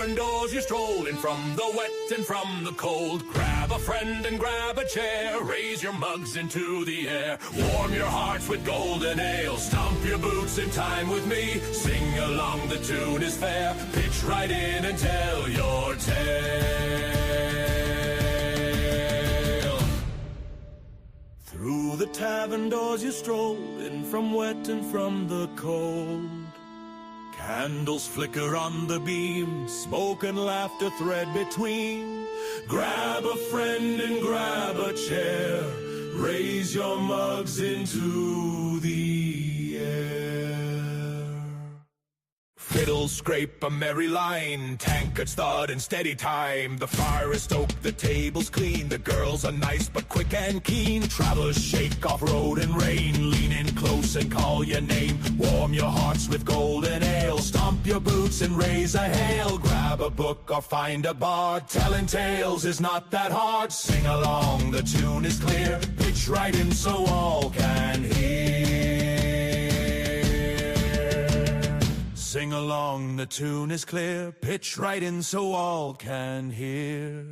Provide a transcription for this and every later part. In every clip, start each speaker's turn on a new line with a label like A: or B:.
A: tavern doors you stroll in, from the wet and from the cold. Grab a friend and grab a chair, raise your mugs into the air. Warm your hearts with golden ale, stomp your boots in time with me. Sing along, the tune is fair, pitch right in and tell your tale. Through the tavern doors you stroll in, from wet and from the cold. Candles flicker on the beam, smoke and laughter thread between. Grab a friend and grab a chair, raise your mugs into the air. Fiddles scrape a merry line, tankards thud in steady time. The fire is stoked, the table's clean, the girls are nice but quick and keen. Travelers shake off road and rain, lean in close and call your name. Warm your hearts with golden ale, stomp your boots and raise a hail. Grab a book or find a bard, telling tales is not that hard. Sing along, the tune is clear, pitch right in so all can hear. Sing along, the tune is clear, pitch right in so all can hear.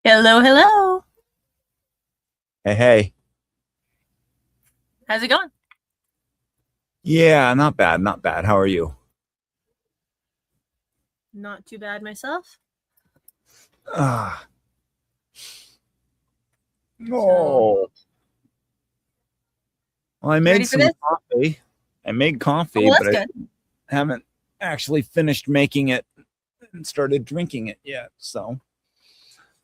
B: Hello, hello.
C: Hey.
B: How's it going?
C: Yeah, not bad, not bad. How are you?
B: Not too bad myself.
C: Ah. No. Well, I made some coffee. I made coffee, but I haven't actually finished making it and started drinking it yet, so.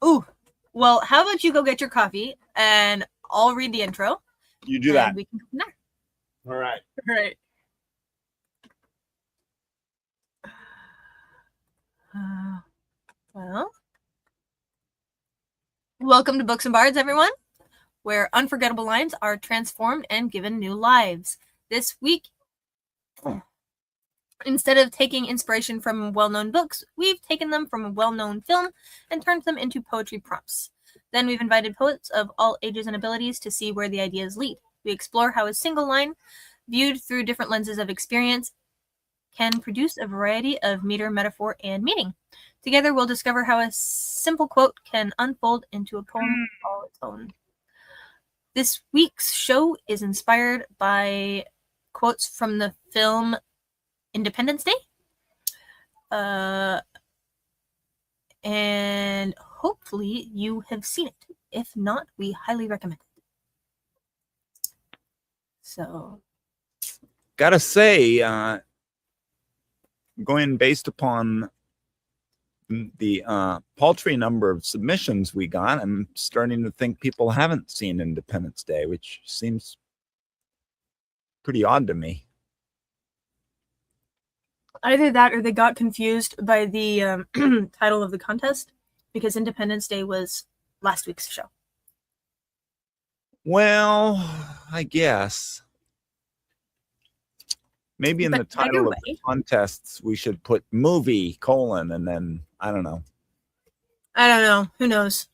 B: Ooh, well, how about you go get your coffee and I'll read the intro.
C: You do that.
B: We can go from there.
C: All right.
B: All right. Well, welcome to Books and Bards, everyone, where unforgettable lines are transformed and given new lives. This week, instead of taking inspiration from well-known books, we've taken them from a well-known film and turned them into poetry prompts. Then we've invited poets of all ages and abilities to see where the ideas lead. We explore how a single line, viewed through different lenses of experience, can produce a variety of meter, metaphor, and meaning. Together, we'll discover how a simple quote can unfold into a poem all its own. This week's show is inspired by quotes from the film Independence Day. And hopefully you have seen it. If not, we highly recommend it. So,
C: gotta say, going based upon the paltry number of submissions we got, I'm starting to think people haven't seen Independence Day, which seems pretty odd to me.
B: Either that or they got confused by the title of the contest, because Independence Day was last week's show.
C: Well, I guess. Maybe in the title of the contests, we should put movie, and then, I don't know.
B: I don't know. Who knows?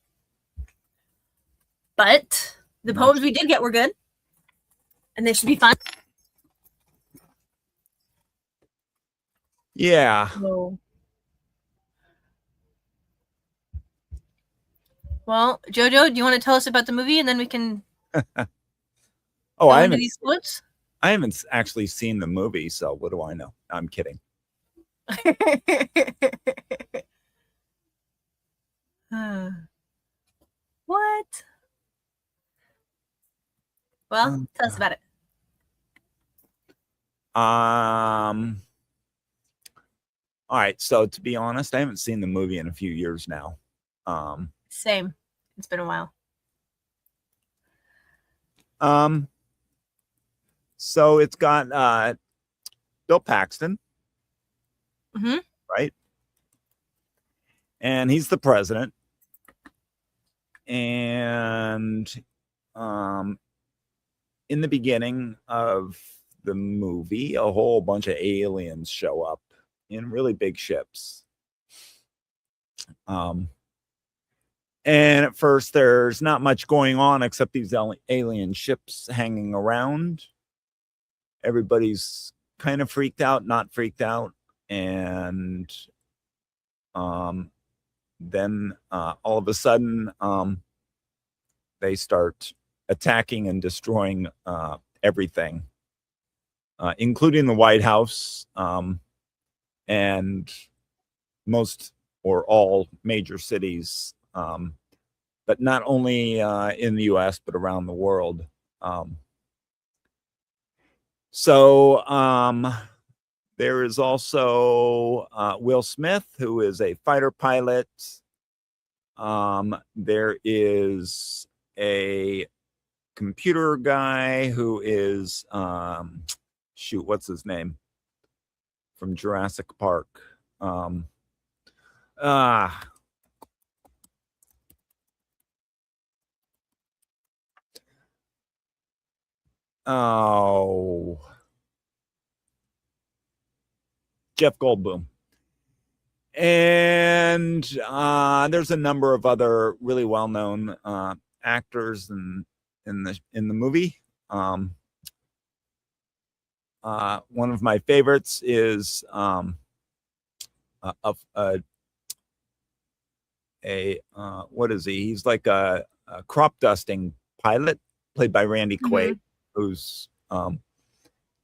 B: But the poems we did get were good. And they should be fun.
C: Yeah.
B: So, well, JoJo, do you want to tell us about the movie and then we can
C: go into
B: these quotes?
C: I haven't actually seen the movie, so what do I know? I'm kidding.
B: What? Well, tell us about it.
C: All right. So to be honest, I haven't seen the movie in a few years now.
B: Same. It's been a while.
C: So it's got Bill Paxton, right? And he's the president. And in the beginning of the movie, a whole bunch of aliens show up in really big ships. And at first, there's not much going on except these alien ships hanging around. Everybody's kind of freaked out, not freaked out. And then all of a sudden, they start attacking and destroying everything, including the White House and most or all major cities, but not only in the US, but around the world. So there is also Will Smith, who is a fighter pilot. There is a computer guy who is, shoot, what's his name? From Jurassic Park. Jeff Goldblum. And there's a number of other really well-known actors in the movie. One of my favorites is what is he? He's like a crop dusting pilot, played by Randy Quaid, who's kind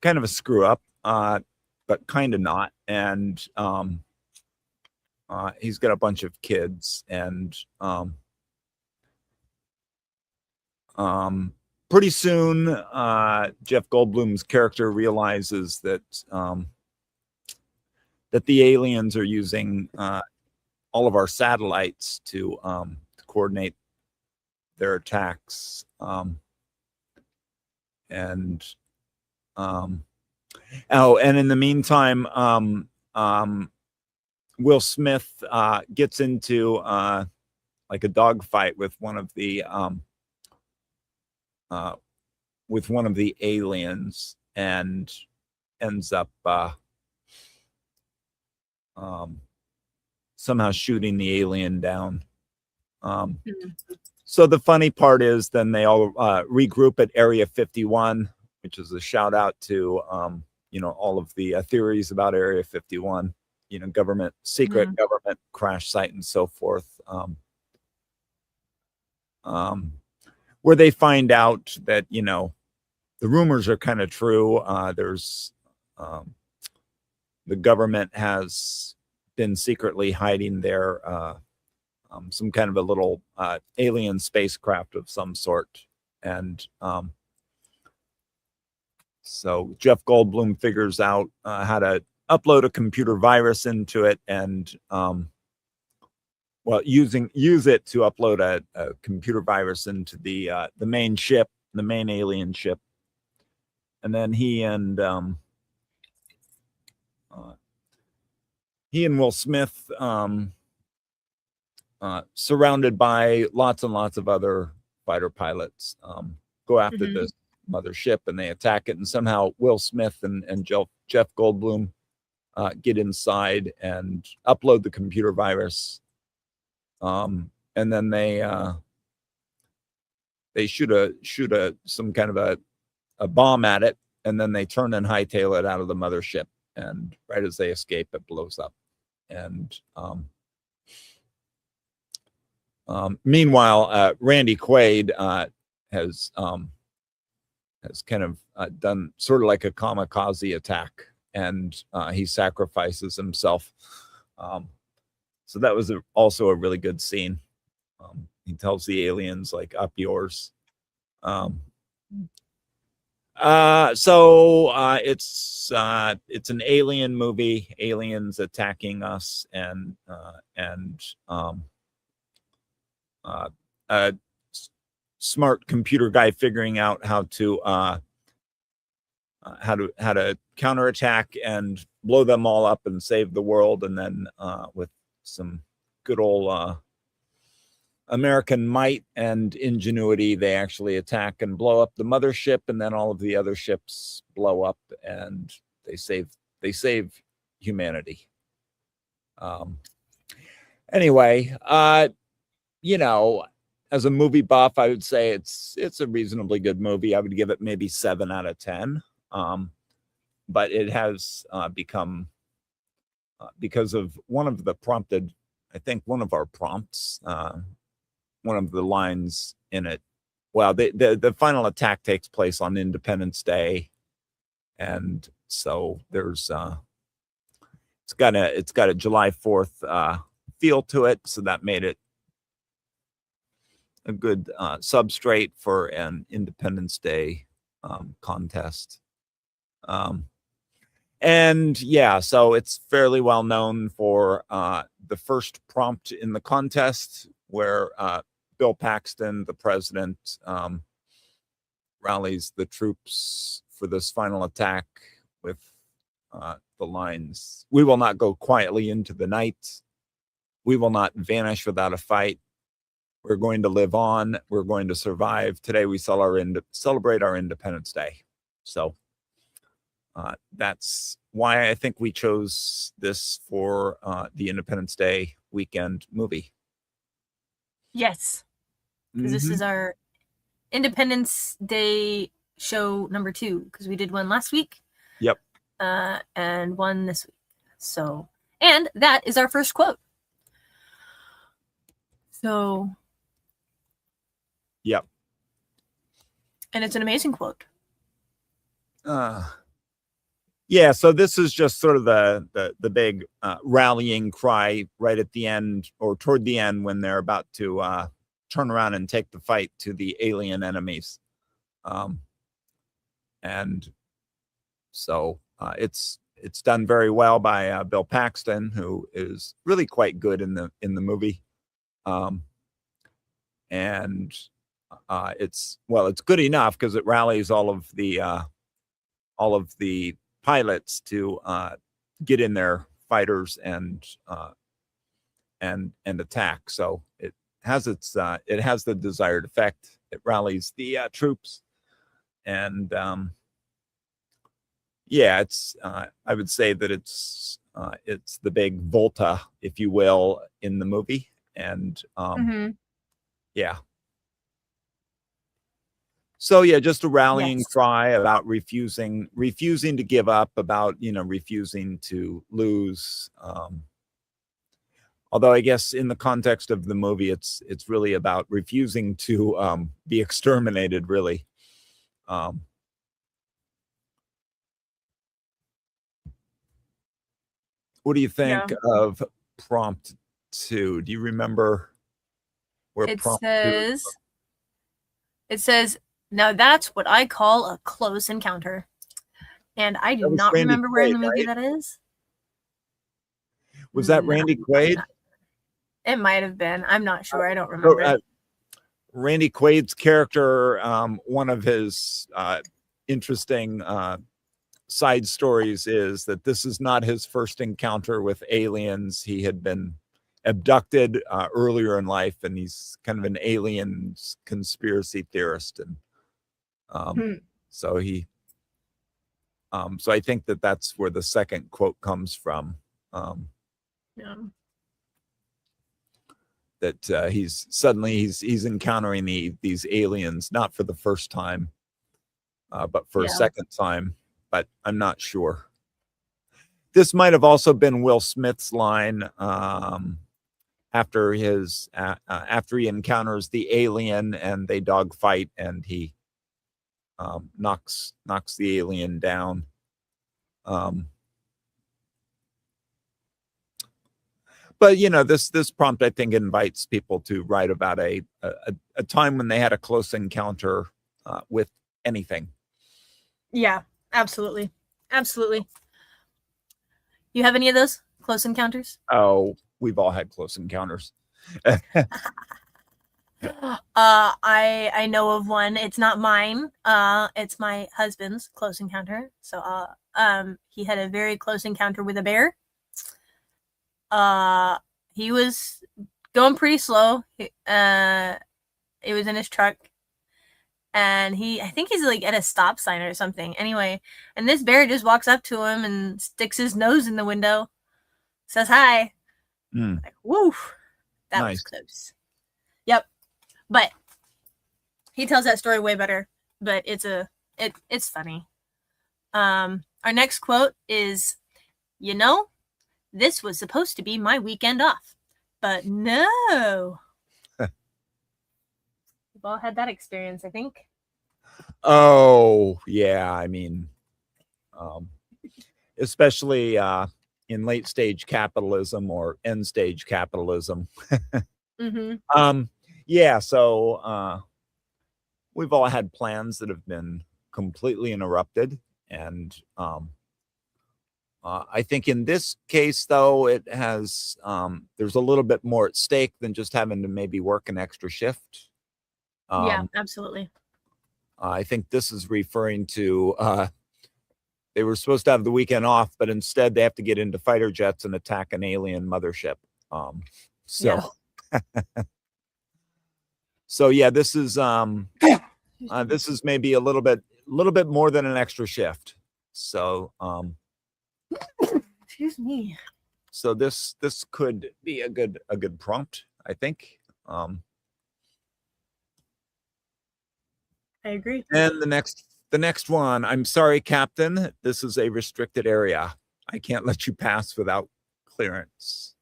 C: of a screw up, but kind of not. And he's got a bunch of kids, and pretty soon, Jeff Goldblum's character realizes that that the aliens are using all of our satellites to coordinate their attacks, and in the meantime, Will Smith gets into like a dogfight with one of the aliens, and ends up somehow shooting the alien down. So the funny part is then they all regroup at Area 51, which is a shout out to all of the theories about Area 51, government, secret government crash site and so forth, where they find out that the rumors are kind of true. There's the government has been secretly hiding their some kind of a little alien spacecraft of some sort, and so Jeff Goldblum figures out how to upload a computer virus into it, and use it to upload a computer virus into the main ship, the main alien ship, and then he and Will Smith, surrounded by lots and lots of other fighter pilots, go after this mothership, and they attack it, and somehow Will Smith and Jeff Goldblum get inside and upload the computer virus, and then they shoot some kind of a bomb at it, and then they turn and hightail it out of the mothership, and right as they escape, it blows up. And meanwhile, Randy Quaid has kind of done sort of like a kamikaze attack, and he sacrifices himself. So that was also a really good scene. He tells the aliens, like, up yours. So it's an alien movie, aliens attacking us, and a smart computer guy figuring out how to counterattack and blow them all up and save the world, and then with some good old American might and ingenuity, they actually attack and blow up the mothership, and then all of the other ships blow up, and they save humanity. Anyway, as a movie buff, I would say it's a reasonably good movie. I would give it maybe 7 out of 10. But it has become because of one of the prompted, I think one of our prompts, one of the lines in it. Well, the final attack takes place on Independence Day, and so there's it's got a July 4th feel to it, so that made it a good substrate for an Independence Day contest. And yeah, so it's fairly well known for the first prompt in the contest where Bill Paxton, the president, rallies the troops for this final attack with the lines, "We will not go quietly into the night. We will not vanish without a fight. We're going to live on. We're going to survive. Today we celebrate our Independence Day." So that's why I think we chose this for the Independence Day weekend movie.
B: Yes, because this is our Independence Day show number 2, because we did one last week.
C: Yep.
B: And one this week. So, and that is our first quote. So.
C: Yep.
B: And it's an amazing quote.
C: Yeah, so this is just sort of the big rallying cry right at the end, or toward the end, when they're about to turn around and take the fight to the alien enemies. And so it's done very well by Bill Paxton, who is really quite good in the movie. And it's good enough because it rallies all of the pilots to get in their fighters and attack. So it has the desired effect. It rallies the troops, and it's I would say that it's the big Volta, if you will, in the movie, and yeah. So yeah, just a rallying cry about refusing to give up, about refusing to lose. Although I guess in the context of the movie, it's really about refusing to be exterminated. Really. What do you think of prompt 2? Do you remember where prompt 2 is?
B: It says, "Now that's what I call a close encounter." And I do not remember where in the movie that is.
C: Was that Randy Quaid?
B: It might have been. I'm not sure. I don't remember.
C: Randy Quaid's character, one of his interesting side stories is that this is not his first encounter with aliens. He had been abducted earlier in life, and he's kind of an aliens conspiracy theorist, and so I think that's where the second quote comes from. That he's encountering these aliens, not for the first time, but for a second time, but I'm not sure. This might have also been Will Smith's line after he encounters the alien and they dogfight, and he knocks the alien down. But this prompt, I think, invites people to write about a time when they had a close encounter with anything.
B: Yeah, absolutely. You have any of those close encounters?
C: Oh, we've all had close encounters.
B: I know of one. It's not mine. It's my husband's close encounter. So he had a very close encounter with a bear. He was going pretty slow. It was in his truck, and I think he's like at a stop sign or something. Anyway, and this bear just walks up to him and sticks his nose in the window, says hi. Like, woo, that was close. But he tells that story way better. But it's funny. Our next quote is, "You know, this was supposed to be my weekend off, but no." We've all had that experience, I think.
C: Oh, yeah. I mean, especially in late stage capitalism or end stage capitalism.
B: Mm-hmm.
C: Yeah, so we've all had plans that have been completely interrupted. And I think in this case, though, it has there's a little bit more at stake than just having to maybe work an extra shift.
B: Yeah, absolutely.
C: I think this is referring to they were supposed to have the weekend off, but instead they have to get into fighter jets and attack an alien mothership. So yeah, this is maybe a little bit more than an extra shift. So
B: excuse me.
C: So this could be a good prompt, I think.
B: I agree.
C: And the next one, "I'm sorry, Captain, this is a restricted area. I can't let you pass without clearance."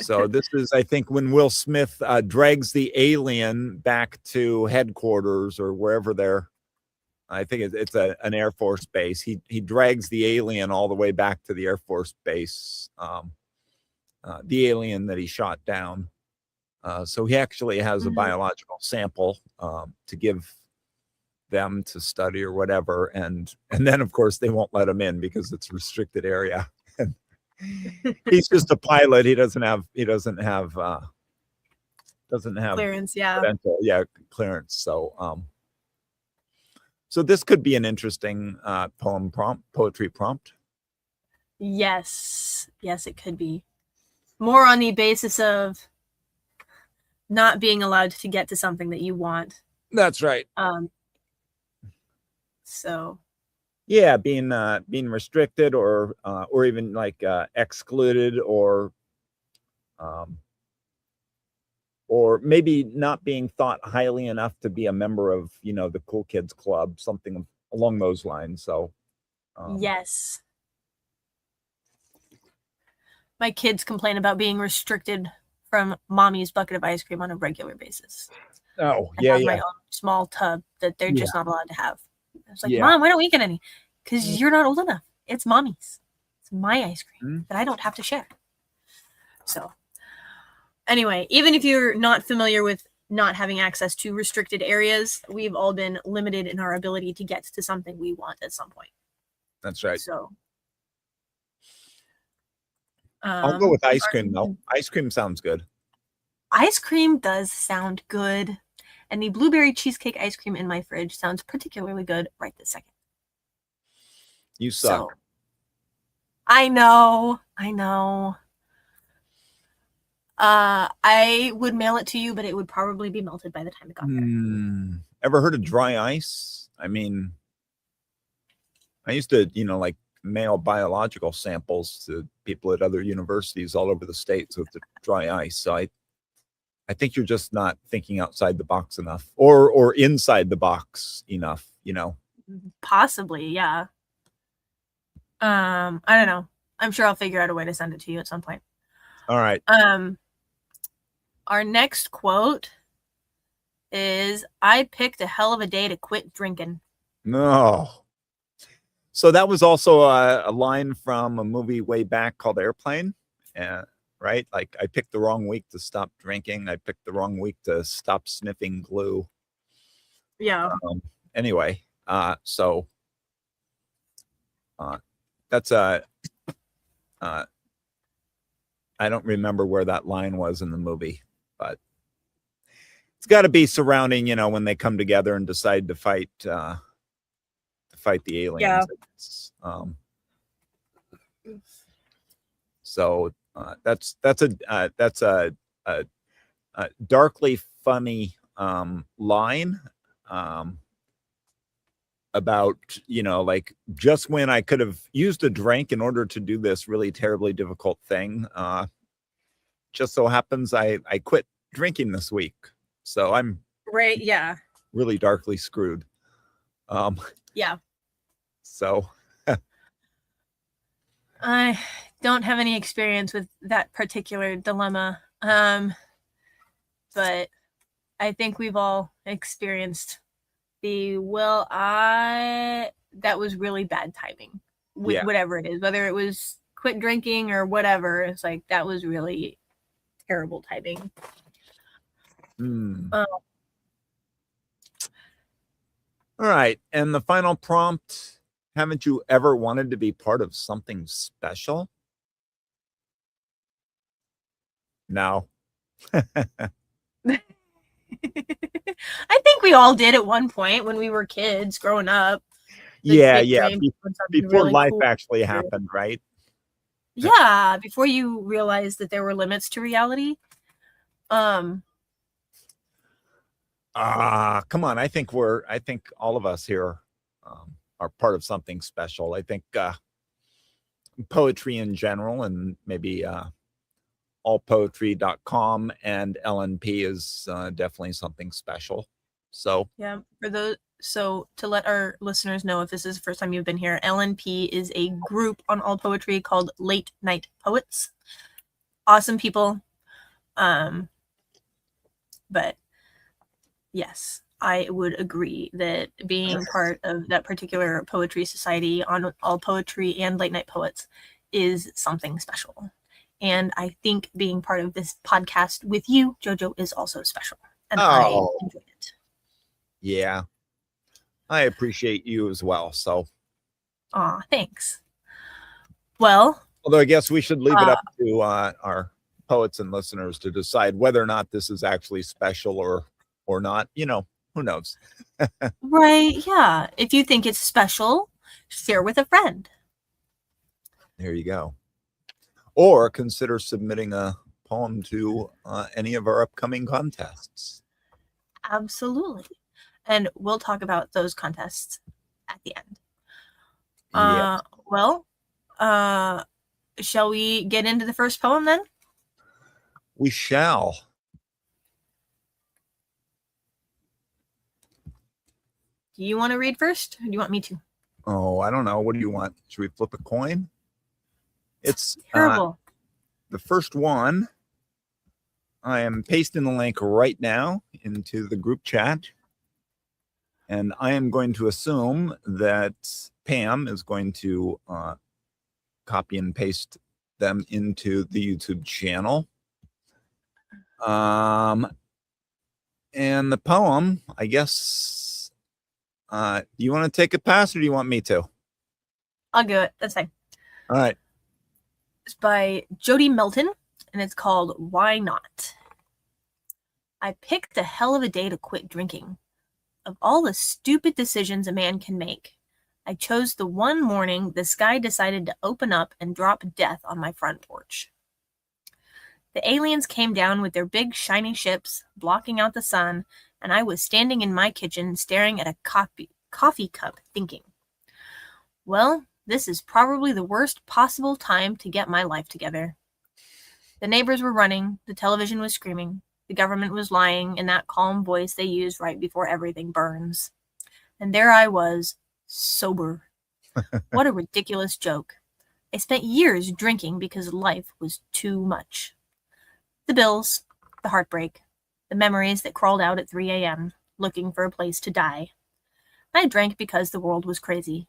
C: So this is, I think, when Will Smith drags the alien back to headquarters or wherever they're. I think it's an Air Force base. He drags the alien all the way back to the Air Force base. The alien that he shot down. So he actually has a biological sample to give them to study or whatever, and then of course they won't let him in because it's a restricted area. He's just a pilot. He doesn't have
B: clearance.
C: Clearance. So this could be an interesting poetry prompt.
B: Yes, it could be more on the basis of not being allowed to get to something that you want.
C: That's right.
B: So
C: yeah, being restricted or even like excluded or maybe not being thought highly enough to be a member of, the cool kids club, something along those lines. So
B: yes, my kids complain about being restricted from mommy's bucket of ice cream on a regular basis.
C: Oh,
B: I have my own small tub that they're just not allowed to have. I was like, Mom, why don't we get any? Because you're not old enough. It's mommy's. It's my ice cream that I don't have to share. So anyway, even if you're not familiar with not having access to restricted areas, we've all been limited in our ability to get to something we want at some point.
C: That's right.
B: So
C: I'll go with ice cream, though. Ice cream sounds good.
B: Ice cream does sound good. And the blueberry cheesecake ice cream in my fridge sounds particularly good right this second.
C: You suck.
B: So, I know. I would mail it to you, but it would probably be melted by the time it got there.
C: Ever heard of dry ice? I mean, I used to, like mail biological samples to people at other universities all over the state with the dry ice. So I think you're just not thinking outside the box enough or inside the box enough,
B: Possibly, yeah. I don't know. I'm sure I'll figure out a way to send it to you at some point.
C: All right.
B: Our next quote is, "I picked a hell of a day to quit drinking."
C: No. So that was also a line from a movie way back called Airplane. Right? Like, I picked the wrong week to stop drinking. I picked the wrong week to stop sniffing glue.
B: Yeah.
C: Anyway, so that's I don't remember where that line was in the movie, but it's got to be surrounding, when they come together and decide to fight the aliens.
B: Yeah.
C: So that's a darkly funny line about, like, just when I could have used a drink in order to do this really terribly difficult thing, just so happens I quit drinking this week. So I'm
B: Right. Yeah.
C: really darkly screwed.
B: Yeah.
C: So
B: I don't have any experience with that particular dilemma. But I think we've all experienced that was really bad timing.
C: Yeah.
B: Whatever it is, whether it was quit drinking or whatever, it's like that was really terrible timing.
C: all right. And the final prompt, haven't you ever wanted to be part of something special? No.
B: I think we all did at one point when we were kids growing up.
C: Yeah. Before
B: really
C: life
B: cool.
C: actually happened, right?
B: Yeah, before you realized that there were limits to reality.
C: Come on. I think all of us here are part of something special. I think poetry in general, and maybe allpoetry.com and LNP is definitely something special. So
B: yeah, so to let our listeners know, if this is the first time you've been here, LNP is a group on All Poetry called Late Night Poets. Awesome people. But yes, I would agree that being part of that particular poetry society on All Poetry and Late Night Poets is something special. And I think being part of this podcast with you, JoJo, is also special. And I enjoy it.
C: Yeah. I appreciate you as well. So
B: Thanks. Well,
C: although I guess we should leave it up to our poets and listeners to decide whether or not this is actually special or not. You know, who knows?
B: Right. Yeah. If you think it's special, share with a friend.
C: There you go. Or consider submitting a poem to any of our upcoming contests.
B: Absolutely. And we'll talk about those contests at the end.
C: Yeah.
B: Well, shall we get into the first poem then?
C: We shall.
B: Do you want to read first, or do you want me to?
C: Oh, I don't know. What do you want? Should we flip a coin? It's
B: terrible.
C: The first one. I am pasting the link right now into the group chat. And I am going to assume that Pam is going to copy and paste them into the YouTube channel. And the poem, I guess, do you want to take a pass or do you want me to?
B: I'll do it. That's fine.
C: All right.
B: It's by Jody Melton, and it's called Why Not? I picked a hell of a day to quit drinking. Of all the stupid decisions a man can make, I chose the one morning the sky decided to open up and drop death on my front porch. The aliens came down with their big shiny ships, blocking out the sun, and I was standing in my kitchen staring at a coffee cup thinking, well, this is probably the worst possible time to get my life together. The neighbors were running, the television was screaming, the government was lying in that calm voice they use right before everything burns. And there I was, sober. What a ridiculous joke. I spent years drinking because life was too much. The bills, the heartbreak, the memories that crawled out at 3 a.m., looking for a place to die. I drank because the world was crazy.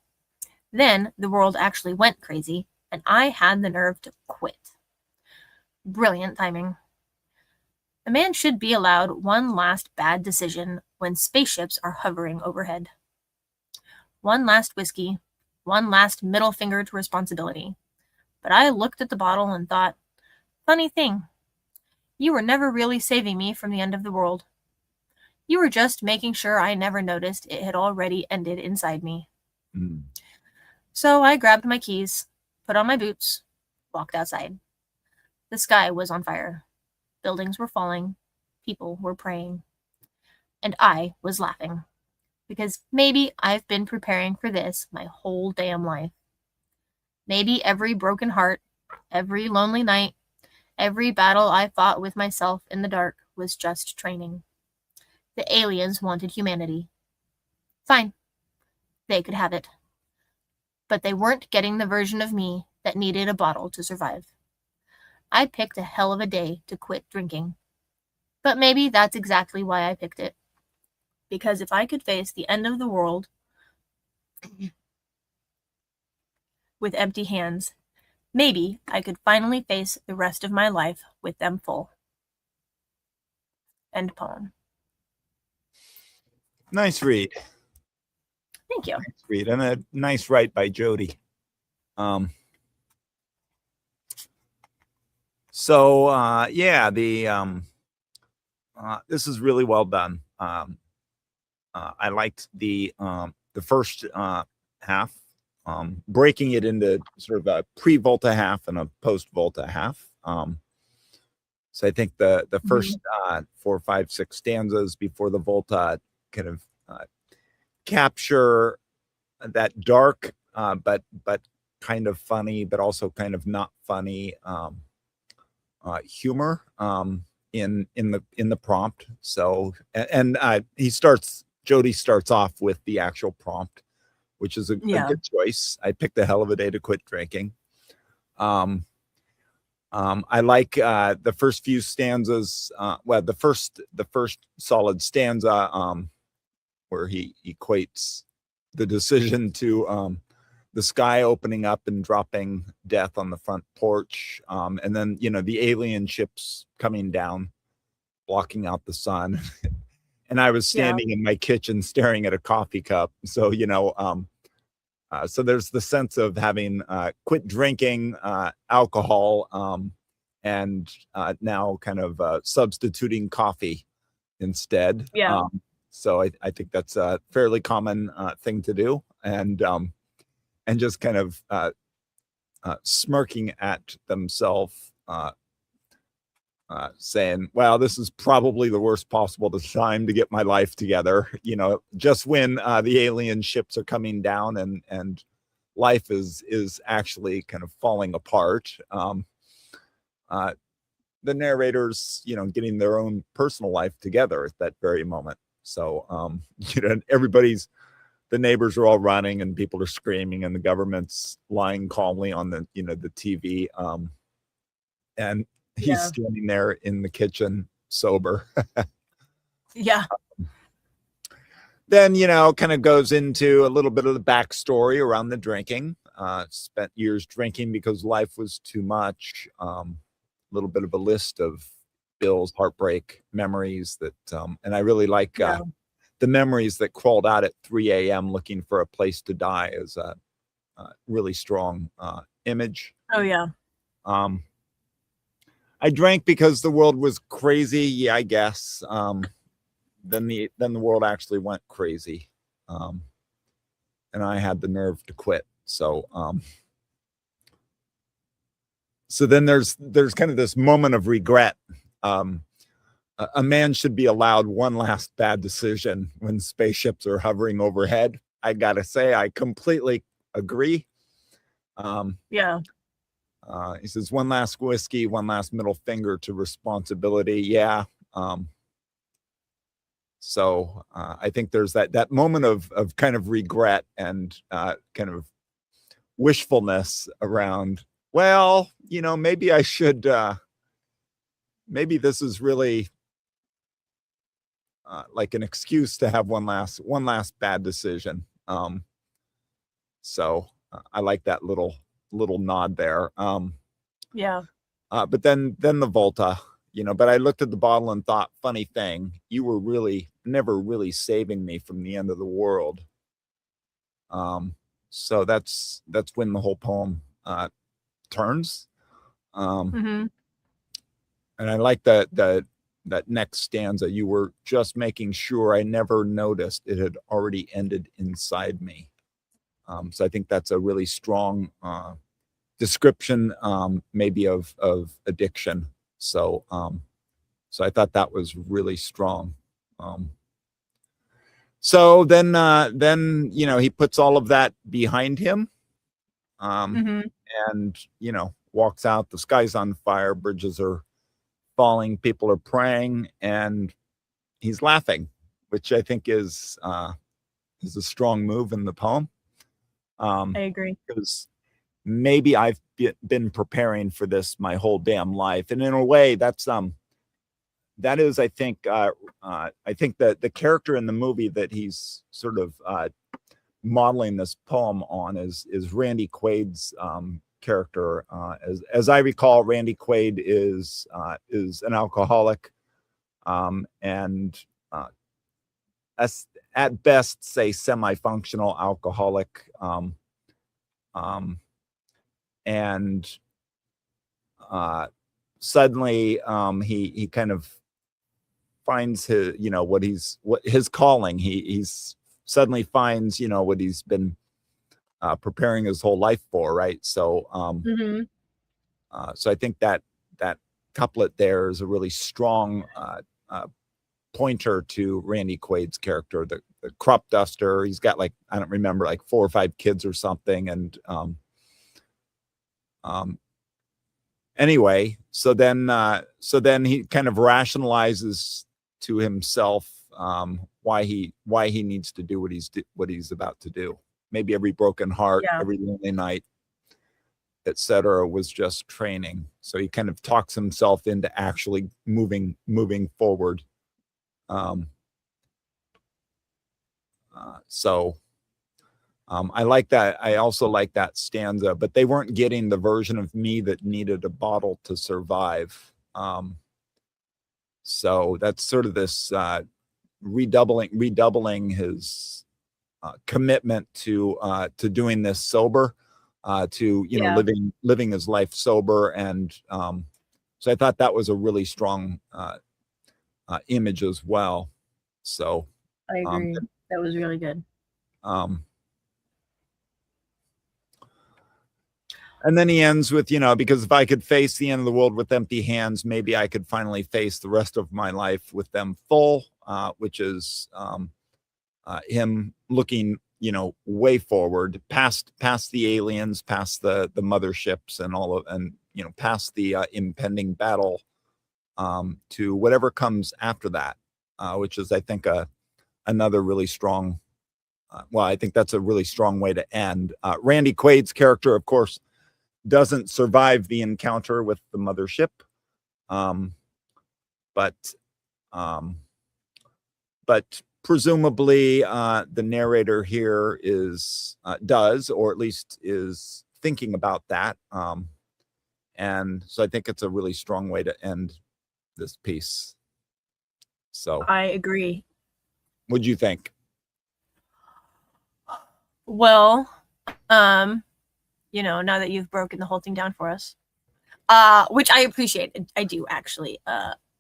B: Then the world actually went crazy, and I had the nerve to quit. Brilliant timing. A man should be allowed one last bad decision when spaceships are hovering overhead. One last whiskey, one last middle finger to responsibility. But I looked at the bottle and thought, funny thing, you were never really saving me from the end of the world. You were just making sure I never noticed it had already ended inside me. So I grabbed my keys, put on my boots, walked outside. The sky was on fire. Buildings were falling. People were praying. And I was laughing. Because maybe I've been preparing for this my whole damn life. Maybe every broken heart, every lonely night, every battle I fought with myself in the dark was just training. The aliens wanted humanity. Fine. They could have it. But they weren't getting the version of me that needed a bottle to survive. I picked a hell of a day to quit drinking. But maybe that's exactly why I picked it. Because if I could face the end of the world with empty hands, maybe I could finally face the rest of my life with them full. End poem.
C: Nice read.
B: Thank you.
C: Nice read. And a nice write by Jody. Yeah, this is really well done. I liked the first half, breaking it into sort of a pre-Volta half and a post-Volta half. So I think the first 4, 5, 6 stanzas before the Volta kind of capture that dark, but kind of funny, but also kind of not funny humor in the prompt. So and Jody starts off with the actual prompt, which is a good choice. I picked a hell of a day to quit drinking. I like the first few stanzas. The first solid stanza where he equates the decision to the sky opening up and dropping death on the front porch, and then the alien ships coming down, blocking out the sun. And I was standing in my kitchen staring at a coffee cup. So, so there's the sense of having quit drinking alcohol and now kind of substituting coffee instead. So I think that's a fairly common thing to do. And just kind of smirking at themselves, saying, "Wow, this is probably the worst possible time to get my life together." Just when the alien ships are coming down and life is actually kind of falling apart. The narrators, getting their own personal life together at that very moment. So, the neighbors are all running and people are screaming and the government's lying calmly on the TV. And he's standing there in the kitchen sober. Then, kind of goes into a little bit of the backstory around the drinking. Spent years drinking because life was too much. A little bit of a list of Bill's heartbreak memories that, and I really like the memories that crawled out at 3 a.m. looking for a place to die is a really strong image.
B: Oh, yeah.
C: I drank because the world was crazy. Yeah, I guess. Then the world actually went crazy. And I had the nerve to quit. So then there's kind of this moment of regret. A man should be allowed one last bad decision when spaceships are hovering overhead. I gotta say, I completely agree. He says, one last whiskey, one last middle finger to responsibility. Yeah. So I think there's that moment of kind of regret and kind of wishfulness around, well, maybe I should, maybe this is really like an excuse to have one last bad decision. So I like that little nod there. But then the Volta, but I looked at the bottle and thought, funny thing, you were really never really saving me from the end of the world. So that's when the whole poem turns. And I like that next stanza. You were just making sure I never noticed it had already ended inside me. So I think that's a really strong description, maybe of addiction. So I thought that was really strong. So then he puts all of that behind him, and walks out. The sky's on fire, bridges are falling, people are praying, and he's laughing. which I think is a strong move in the poem.
B: I agree.
C: Because maybe I've been preparing for this my whole damn life, and in a way, that is, I think that the character in the movie that he's sort of modeling this poem on is Randy Quaid's character. As I recall, Randy Quaid is an alcoholic, and at best, say semi-functional alcoholic, and suddenly he kind of finds his, what his calling. He's suddenly finds, what he's been preparing his whole life for, right? So so I think that couplet there is a really strong pointer to Randy Quaid's character, the crop duster. He's got, like, I don't remember, like 4 or 5 kids or something, and anyway, so then he kind of rationalizes to himself why he needs to do what he's about to do. Maybe every broken heart, every lonely night, etc., was just training. So he kind of talks himself into actually moving forward. I like that. I also like that stanza, but they weren't getting the version of me that needed a bottle to survive. So that's sort of this redoubling his commitment to doing this sober, to living his life sober, and so I thought that was a really strong image as well. So
B: I agree. That was really good.
C: And then he ends with, because if I could face the end of the world with empty hands, maybe I could finally face the rest of my life with them full, which is him looking, way forward, past the aliens, past the motherships and past the impending battle, to whatever comes after that, which is, I think, another really strong, I think that's a really strong way to end. Randy Quaid's character, of course, doesn't survive the encounter with the mothership, but presumably the narrator here does, or at least is thinking about that, and so I think it's a really strong way to end this piece. So
B: I agree.
C: What'd you think?
B: Well, now that you've broken the whole thing down for us, which I appreciate. I do, actually.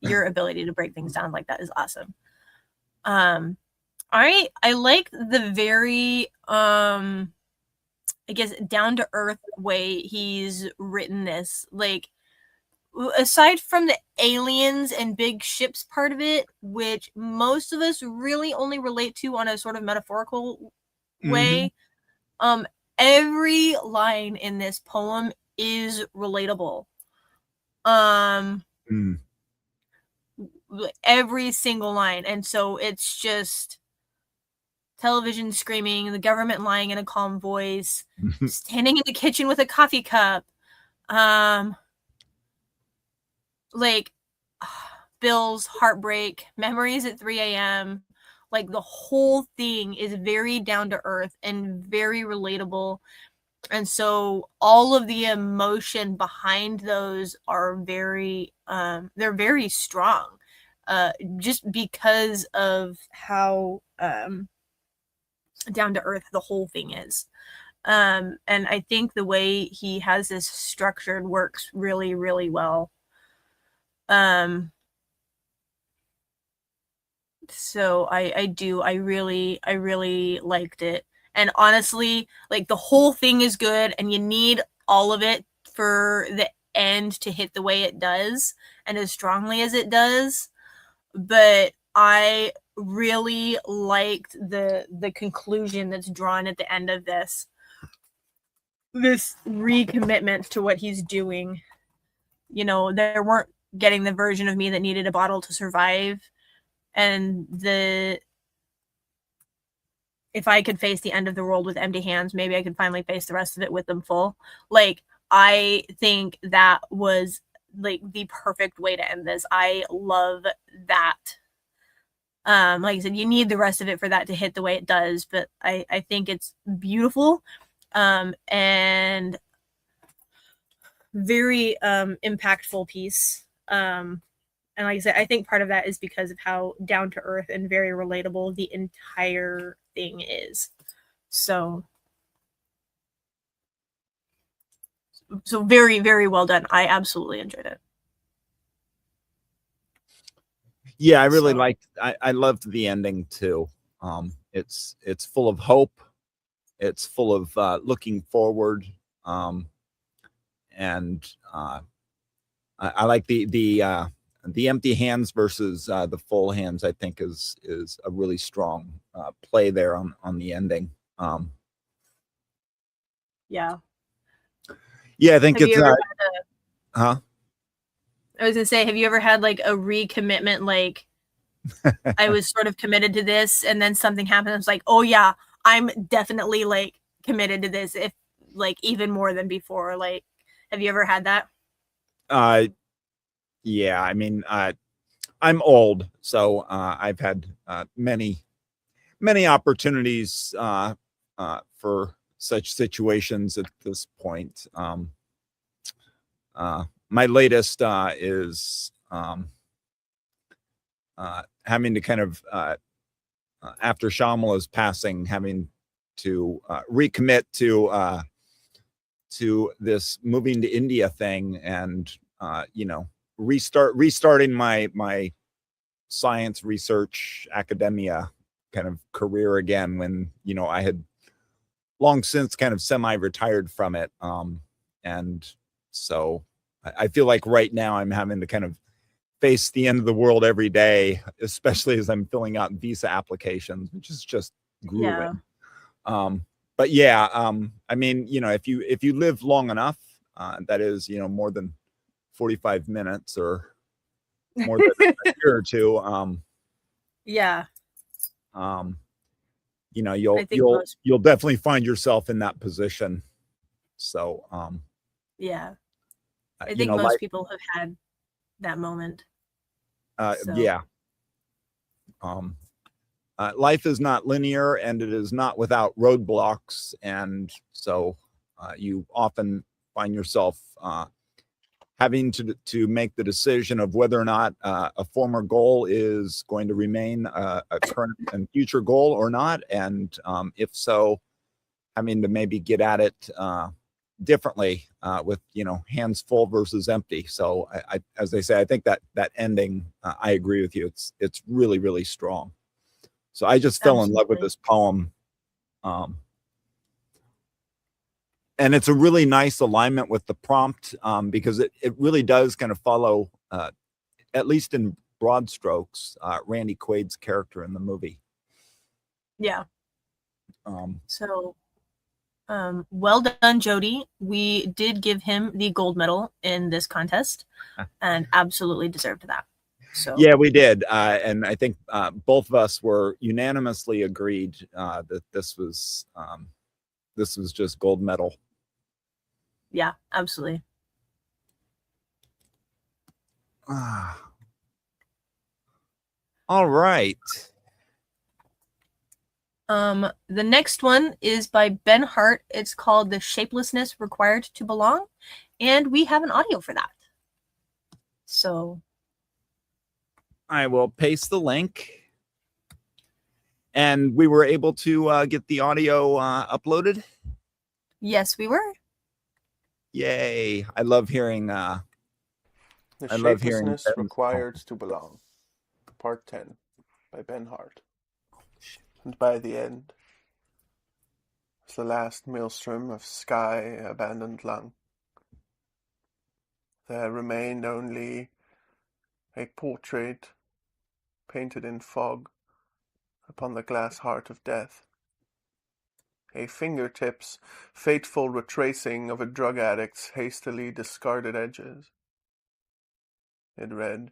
B: Your ability to break things down like that is awesome. I like the very, I guess, down to earth way he's written this. Like, aside from the aliens and big ships part of it, which most of us really only relate to on a sort of metaphorical way, every line in this poem is relatable. Every single line. And so it's just television screaming, the government lying in a calm voice, standing in the kitchen with a coffee cup, like Bill's heartbreak, memories at 3 a.m. Like, the whole thing is very down to earth and very relatable. And so all of the emotion behind those are very, they're very strong, just because of how down to earth the whole thing is. And I think the way he has this structured works really, really well. So I really liked it. And honestly, like, the whole thing is good, and you need all of it for the end to hit the way it does and as strongly as it does. But I really liked the conclusion that's drawn at the end of this recommitment to what he's doing. They weren't getting the version of me that needed a bottle to survive, and the if I could face the end of the world with empty hands, maybe I could finally face the rest of it with them full. Like, I think that was like the perfect way to end this. I love that. Like I said, you need the rest of it for that to hit the way it does, but I think it's beautiful, and very impactful piece. And like I said, I think part of that is because of how down to earth and very relatable the entire thing is. So very, very well done. I absolutely enjoyed it.
C: Yeah, I really liked. I loved the ending too. It's full of hope. It's full of looking forward, and I like the empty hands versus the full hands. I think is a really strong play there on the ending.
B: Yeah.
C: Yeah, I think
B: Have
C: it's.
B: you ever
C: Huh?
B: I was gonna say, have you ever had like a recommitment? Like, I was sort of committed to this, and then something happened. I was like, oh yeah, I'm definitely like committed to this, if like even more than before. Like, have you ever had that?
C: Yeah. I mean, I'm old, so I've had many opportunities for such situations at this point. My latest is having to kind of after Shyamalan's passing, having to recommit to this moving to India thing, and restarting my science research academia kind of career again, when I had long since kind of semi-retired from it. And so I feel like right now I'm having to kind of face the end of the world every day, especially as I'm filling out visa applications, which is just grueling.
B: Yeah.
C: But yeah, I mean, if you live long enough, that is, more than 45 minutes or more than a year or two,
B: Yeah.
C: You'll definitely find yourself in that position. So,
B: yeah, I think most people have had that moment.
C: Yeah. Life is not linear, and it is not without roadblocks, and so you often find yourself having to make the decision of whether or not a former goal is going to remain a current and future goal or not, and if so, having to maybe get at it differently, with hands full versus empty. So I as they say, I think that ending, I agree with you. It's really, really strong. So I just fell in love with this poem. And it's a really nice alignment with the prompt, because it really does kind of follow, at least in broad strokes, Randy Quaid's character in the movie.
B: Yeah. Well done, Jody. We did give him the gold medal in this contest, and absolutely deserved that. So
C: yeah, we did, and I think both of us were unanimously agreed that this was just gold medal.
B: Yeah, absolutely.
C: All right.
B: The next one is by Ben Hart. It's called The Shapelessness Required to Belong, and we have an audio for that. So
C: I will paste the link. And we were able to get the audio uploaded?
B: Yes, we were.
C: Yay. I love hearing
D: The Shapelessness Required to Belong, Part 10, by Ben Hart. And by the end, as the last maelstrom of sky abandoned lung, there remained only a portrait painted in fog upon the glass heart of death, a fingertips fateful retracing of a drug addict's hastily discarded edges. It read,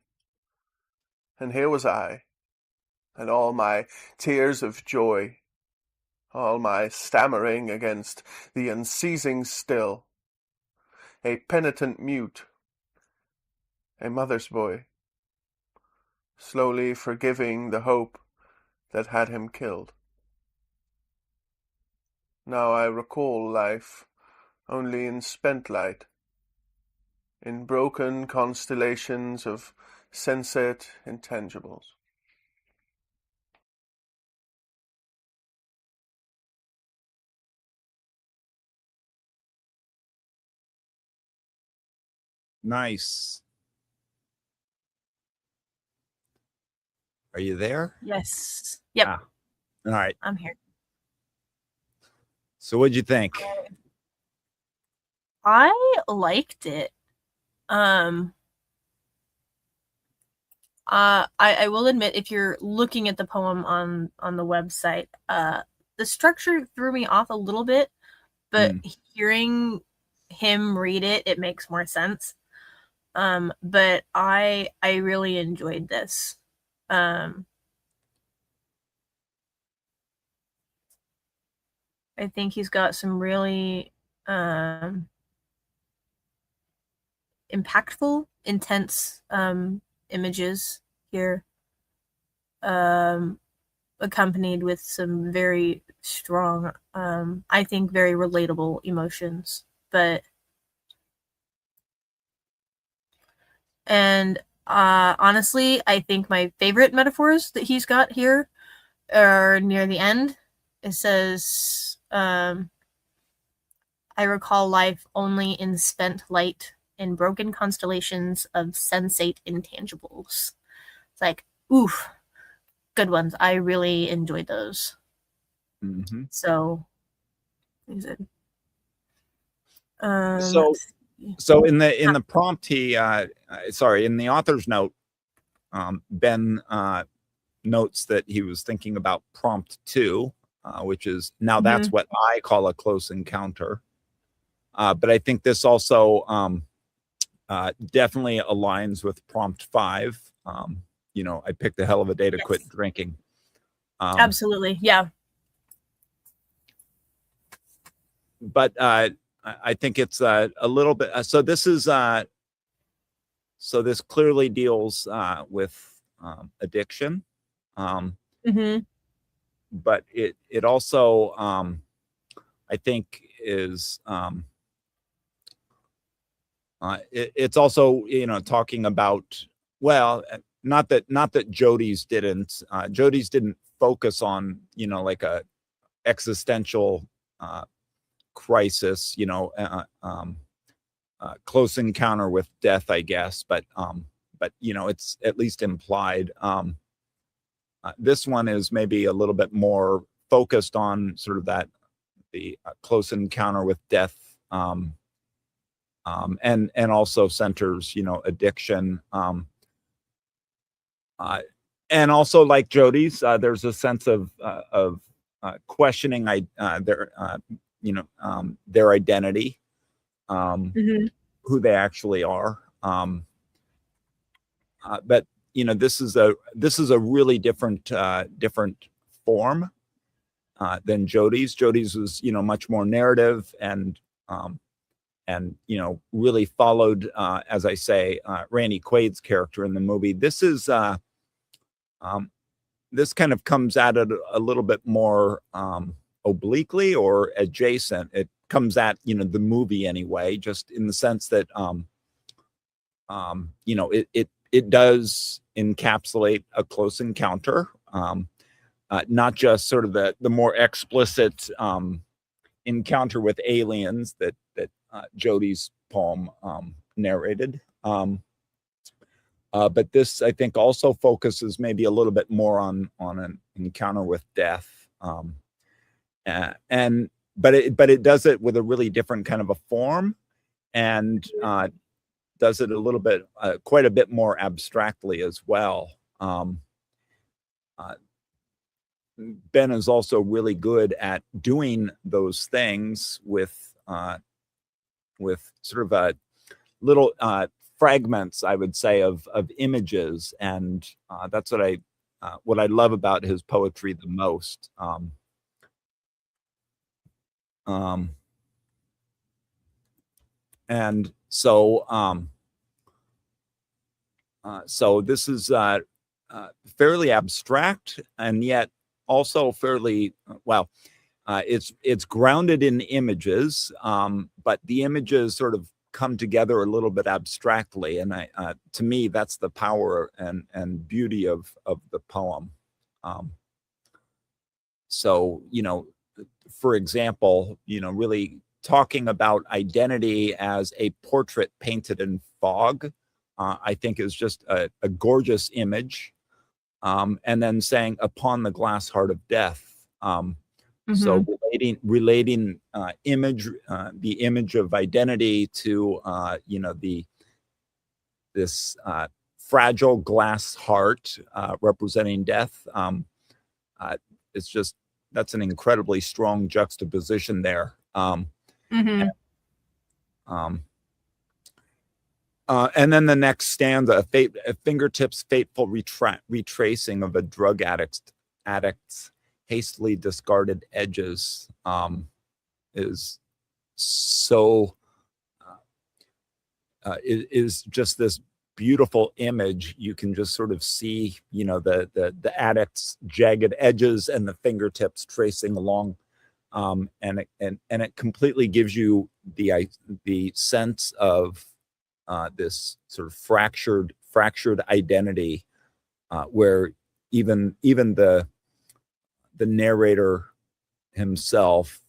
D: "And here was I, and all my tears of joy, all my stammering against the unceasing still, a penitent mute, a mother's boy, slowly forgiving the hope that had him killed. Now I recall life only in spent light, in broken constellations of sensate intangibles.
C: Nice. Are you there?
B: Yes. Yep.
C: Ah, all right.
B: I'm here.
C: So what'd you think?
B: I liked it. I will admit, if you're looking at the poem on the website, the structure threw me off a little bit, but hearing him read it, it makes more sense. But I really enjoyed this. I think he's got some really impactful, intense images here, accompanied with some very strong, I think very relatable emotions. And honestly, I think my favorite metaphors that he's got here are near the end. It says, I recall life only in spent light, in broken constellations of sensate intangibles. It's like, oof, good ones. I really enjoyed those.
C: Mm-hmm.
B: So, is it?
C: So in the prompt, he in the author's note, Ben notes that he was thinking about prompt 2, which is now that's what I call a close encounter. But I think this also definitely aligns with prompt 5. I picked a hell of a day to quit drinking.
B: Absolutely, yeah.
C: But I think it's a little bit. So this is so this clearly deals with addiction, but it also I think is it's also talking about, well, not that Jody's didn't focus on like a existential crisis, close encounter with death, I guess, but it's at least implied. This one is maybe a little bit more focused on sort of the close encounter with death, and also centers addiction, and also like Jody's, there's a sense of questioning their identity, who they actually are. But this is a really different form than Jody's. Jody's was much more narrative and really followed, as I say, Randy Quaid's character in the movie. This is this kind of comes at it a little bit more obliquely or adjacent. It comes at the movie anyway, just in the sense that it does encapsulate a close encounter, not just sort of the more explicit encounter with aliens that Jody's poem narrated. But this, I think, also focuses maybe a little bit more on an encounter with death, but it does it with a really different kind of a form, and does it a little bit, quite a bit more abstractly as well. Ben is also really good at doing those things with sort of a little fragments, I would say, of images, and that's what I love about his poetry the most. And so so this is fairly abstract, and yet also fairly well. It's grounded in images, but the images sort of come together a little bit abstractly, and to me that's the power and beauty of the poem. So for example, really talking about identity as a portrait painted in fog, I think is just a gorgeous image. And then saying upon the glass heart of death. So relating image, the image of identity to this fragile glass heart representing death. It's just, that's an incredibly strong juxtaposition there. And then the next stanza, fingertips fateful retracing of a drug addict's hastily discarded edges, is so is just this beautiful image. You can just sort of see the addict's jagged edges and the fingertips tracing along, and it completely gives you the sense of this sort of fractured identity, where even the narrator himself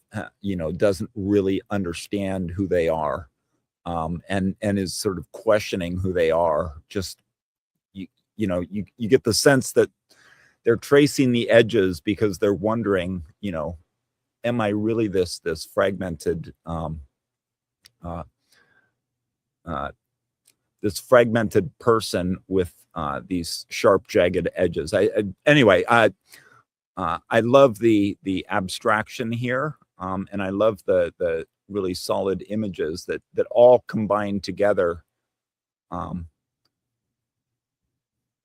C: doesn't really understand who they are, and is sort of questioning who they are. Just you get the sense that they're tracing the edges because they're wondering, am I really this fragmented this fragmented person with these sharp, jagged edges. Anyway, I love the abstraction here, and I love the really solid images that all combine together.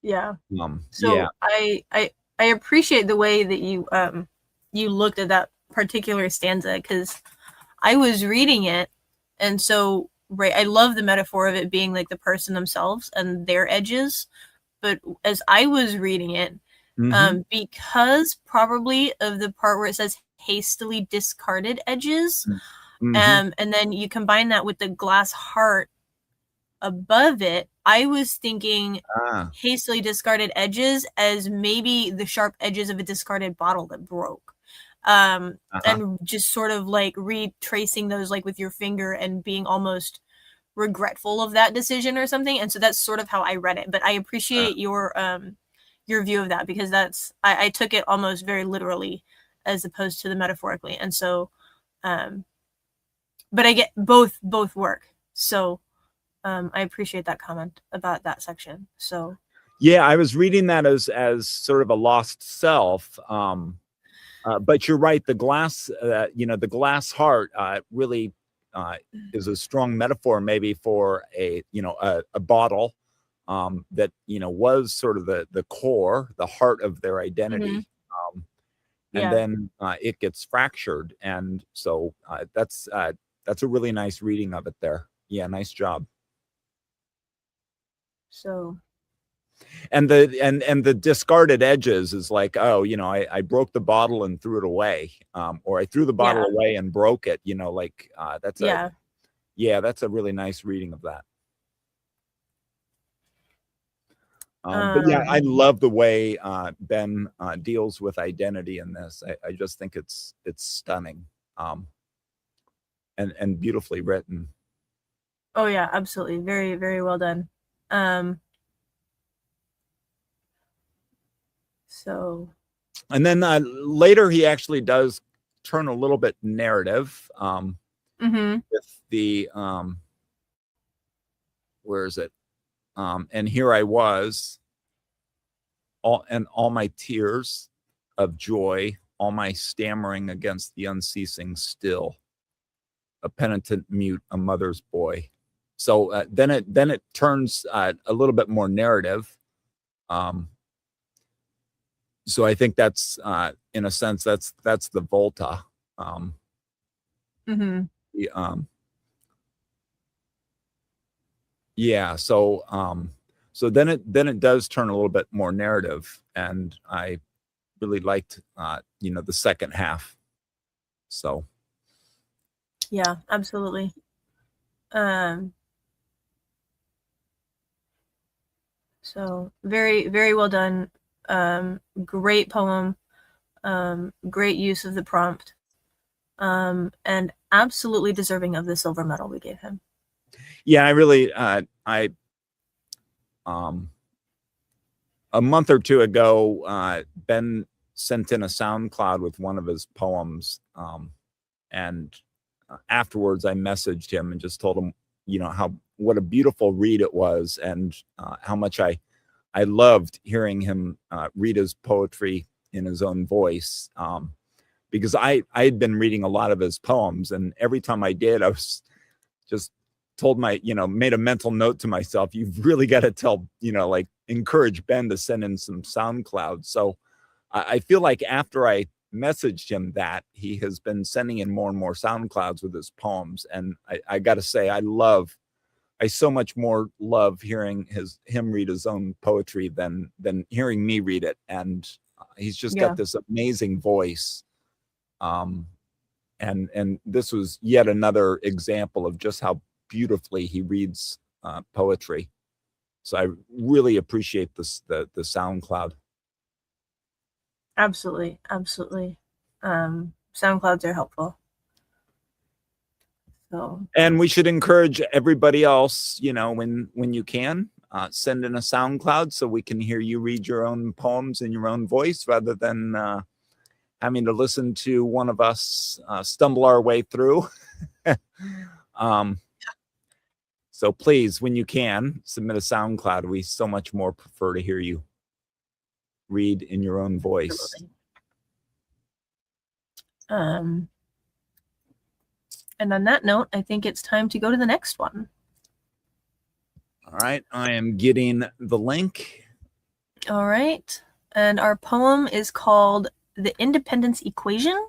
B: Yeah. So I appreciate the way that you looked at that particular stanza, because I was reading it, and so I love the metaphor of it being like the person themselves and their edges. But as I was reading it, because probably of the part where it says hastily discarded edges, and then you combine that with the glass heart above it, I was thinking hastily discarded edges as maybe the sharp edges of a discarded bottle that broke. And just sort of like retracing those like with your finger and being almost regretful of that decision or something. And so that's sort of how I read it. But I appreciate your view of that, because I took it almost very literally as opposed to the metaphorically. And so but I get both work. So I appreciate that comment about that section. So
C: yeah, I was reading that as sort of a lost self. But you're right. The glass, the glass heart really is a strong metaphor, maybe for a bottle that was sort of the core, the heart of their identity, and then it gets fractured, and so that's a really nice reading of it there. Yeah, nice job.
B: So.
C: And the discarded edges is like, oh, I broke the bottle and threw it away, or I threw the bottle away and broke it. That's that's a really nice reading of that. But yeah, I love the way Ben deals with identity in this. I just think it's stunning, and beautifully written.
B: Oh yeah, absolutely, very, very well done. So,
C: and then later he actually does turn a little bit narrative, with the where is it? And here I was, all my tears of joy, all my stammering against the unceasing still, a penitent mute, a mother's boy. So then it turns a little bit more narrative. So I think that's in a sense that's the Volta.
B: Mm-hmm.
C: Yeah, so then it does turn a little bit more narrative, and I really liked the second half. So
B: Yeah, absolutely. So very, very well done. Great poem. Great use of the prompt. And absolutely deserving of the silver medal we gave him.
C: yeah, I really a month or two ago, Ben sent in a SoundCloud with one of his poems, and afterwards I messaged him and just told him, what a beautiful read it was, and how much I loved hearing him read his poetry in his own voice, because I had been reading a lot of his poems, and every time I did, I was just told made a mental note to myself, you've really got to tell, like encourage Ben to send in some SoundCloud. So I feel like after I messaged him that, he has been sending in more and more SoundClouds with his poems. And I got to say, I so much more love hearing him read his own poetry than hearing me read it. And he's just got this amazing voice. And this was yet another example of just how beautifully he reads poetry. So I really appreciate the SoundCloud.
B: Absolutely. SoundClouds are helpful. So,
C: and we should encourage everybody else, when you can, send in a SoundCloud so we can hear you read your own poems in your own voice, rather than having to listen to one of us stumble our way through. So please, when you can, submit a SoundCloud. We so much more prefer to hear you read in your own voice.
B: And on that note, I think it's time to go to the next one.
C: All right, I am getting the link.
B: All right, and our poem is called "The Independence Equation"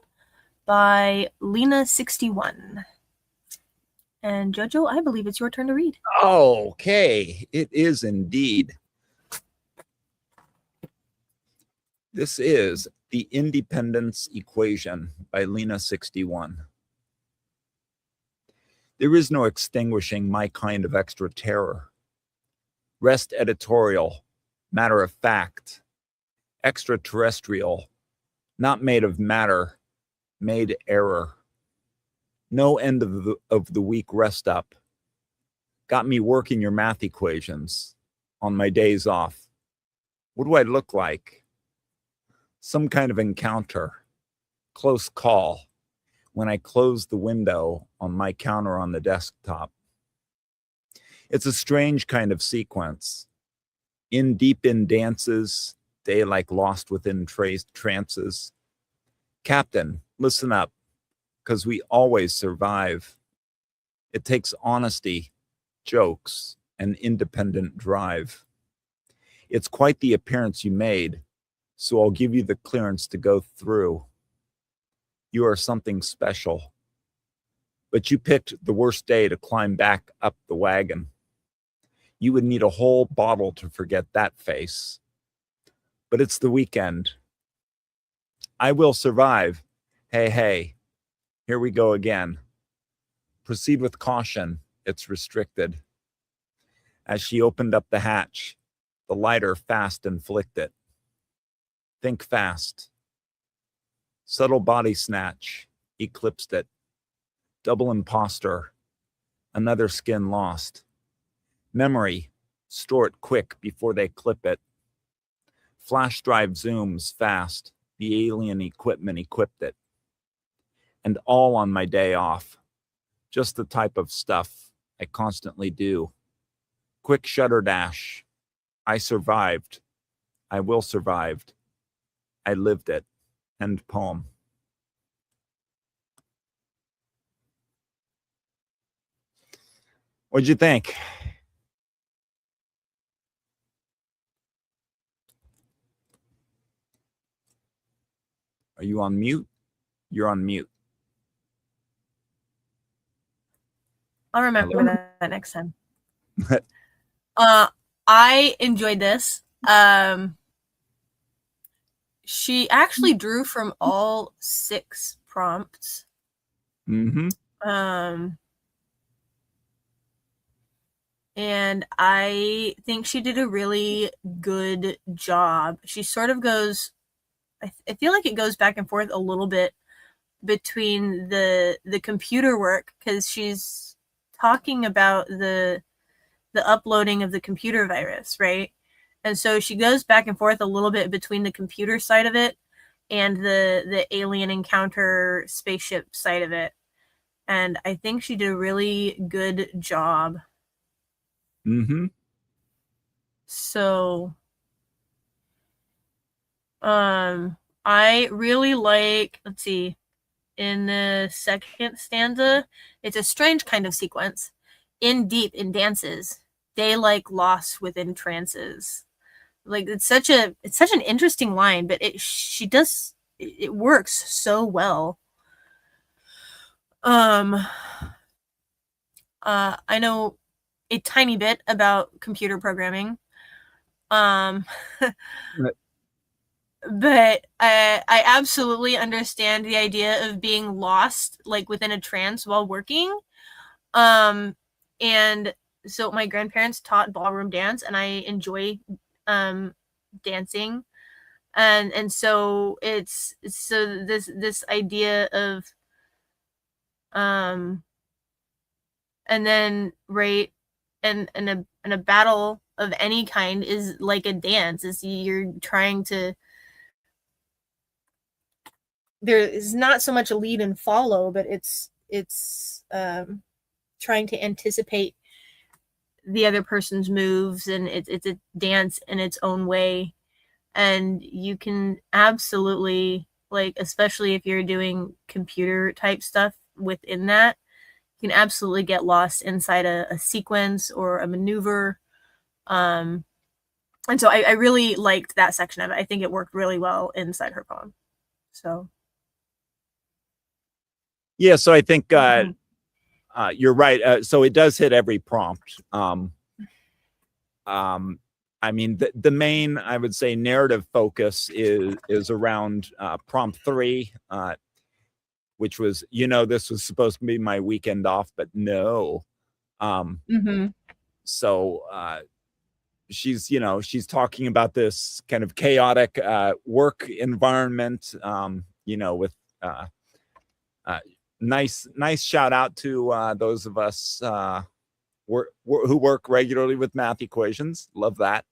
B: by Lena61. And JoJo, I believe it's your turn to read.
C: Okay, it is indeed. This is The Independence Equation by Lena61. There is no extinguishing my kind of extra terror. Rest editorial, matter of fact, extraterrestrial, not made of matter, made error. No end of the week rest up. Got me working your math equations on my days off. What do I look like? Some kind of encounter, close call, when I close the window on my counter on the desktop. It's a strange kind of sequence. Deep in dances, day like lost within trances. Captain, listen up, 'cause we always survive. It takes honesty, jokes, and independent drive. It's quite the appearance you made, so I'll give you the clearance to go through. You are something special. But you picked the worst day to climb back up the wagon. You would need a whole bottle to forget that face. But it's the weekend. I will survive. Hey, hey, here we go again. Proceed with caution. It's restricted. As she opened up the hatch, the lighter fast inflict it. Think fast. Subtle body snatch, eclipsed it. Double imposter, another skin lost. Memory, store it quick before they clip it. Flash drive zooms fast, the alien equipment equipped it. And all on my day off. Just the type of stuff I constantly do. Quick shutter dash. I survived. I will survived. I lived it. End poem. What'd you think? Are you on mute? You're on mute.
B: I'll remember
C: Hello.
B: that next time. I enjoyed this. She actually drew from all 6 prompts.
C: Mm-hmm.
B: And I think she did a really good job. She sort of goes, I feel like it goes back and forth a little bit between the computer work, because she's talking about the uploading of the computer virus, right? And so she goes back and forth a little bit between the computer side of it and the alien encounter spaceship side of it. And I think she did a really good job.
C: Mm-hmm.
B: So I really like, let's see, in the second stanza, it's a strange kind of sequence. In deep in dances, they like lost within trances. Like it's such an interesting line, but it works so well. I know a tiny bit about computer programming. Right. But I absolutely understand the idea of being lost like within a trance while working. And so my grandparents taught ballroom dance, and I enjoy dancing. And so it's so this idea of and then right and a battle of any kind is like a dance. Is you're trying to, there is not so much a lead and follow, but it's trying to anticipate the other person's moves, and it's a dance in its own way. And you can absolutely, like, especially if you're doing computer type stuff within that, you can absolutely get lost inside a sequence or a maneuver. And so I really liked that section of it. I think it worked really well inside her poem. So
C: Yeah, so I think you're right. So it does hit every prompt. I mean, the main, I would say, narrative focus is around prompt 3, which was, this was supposed to be my weekend off, but no. So she's talking about this kind of chaotic work environment, with nice shout out to those of us who work regularly with math equations. Love that.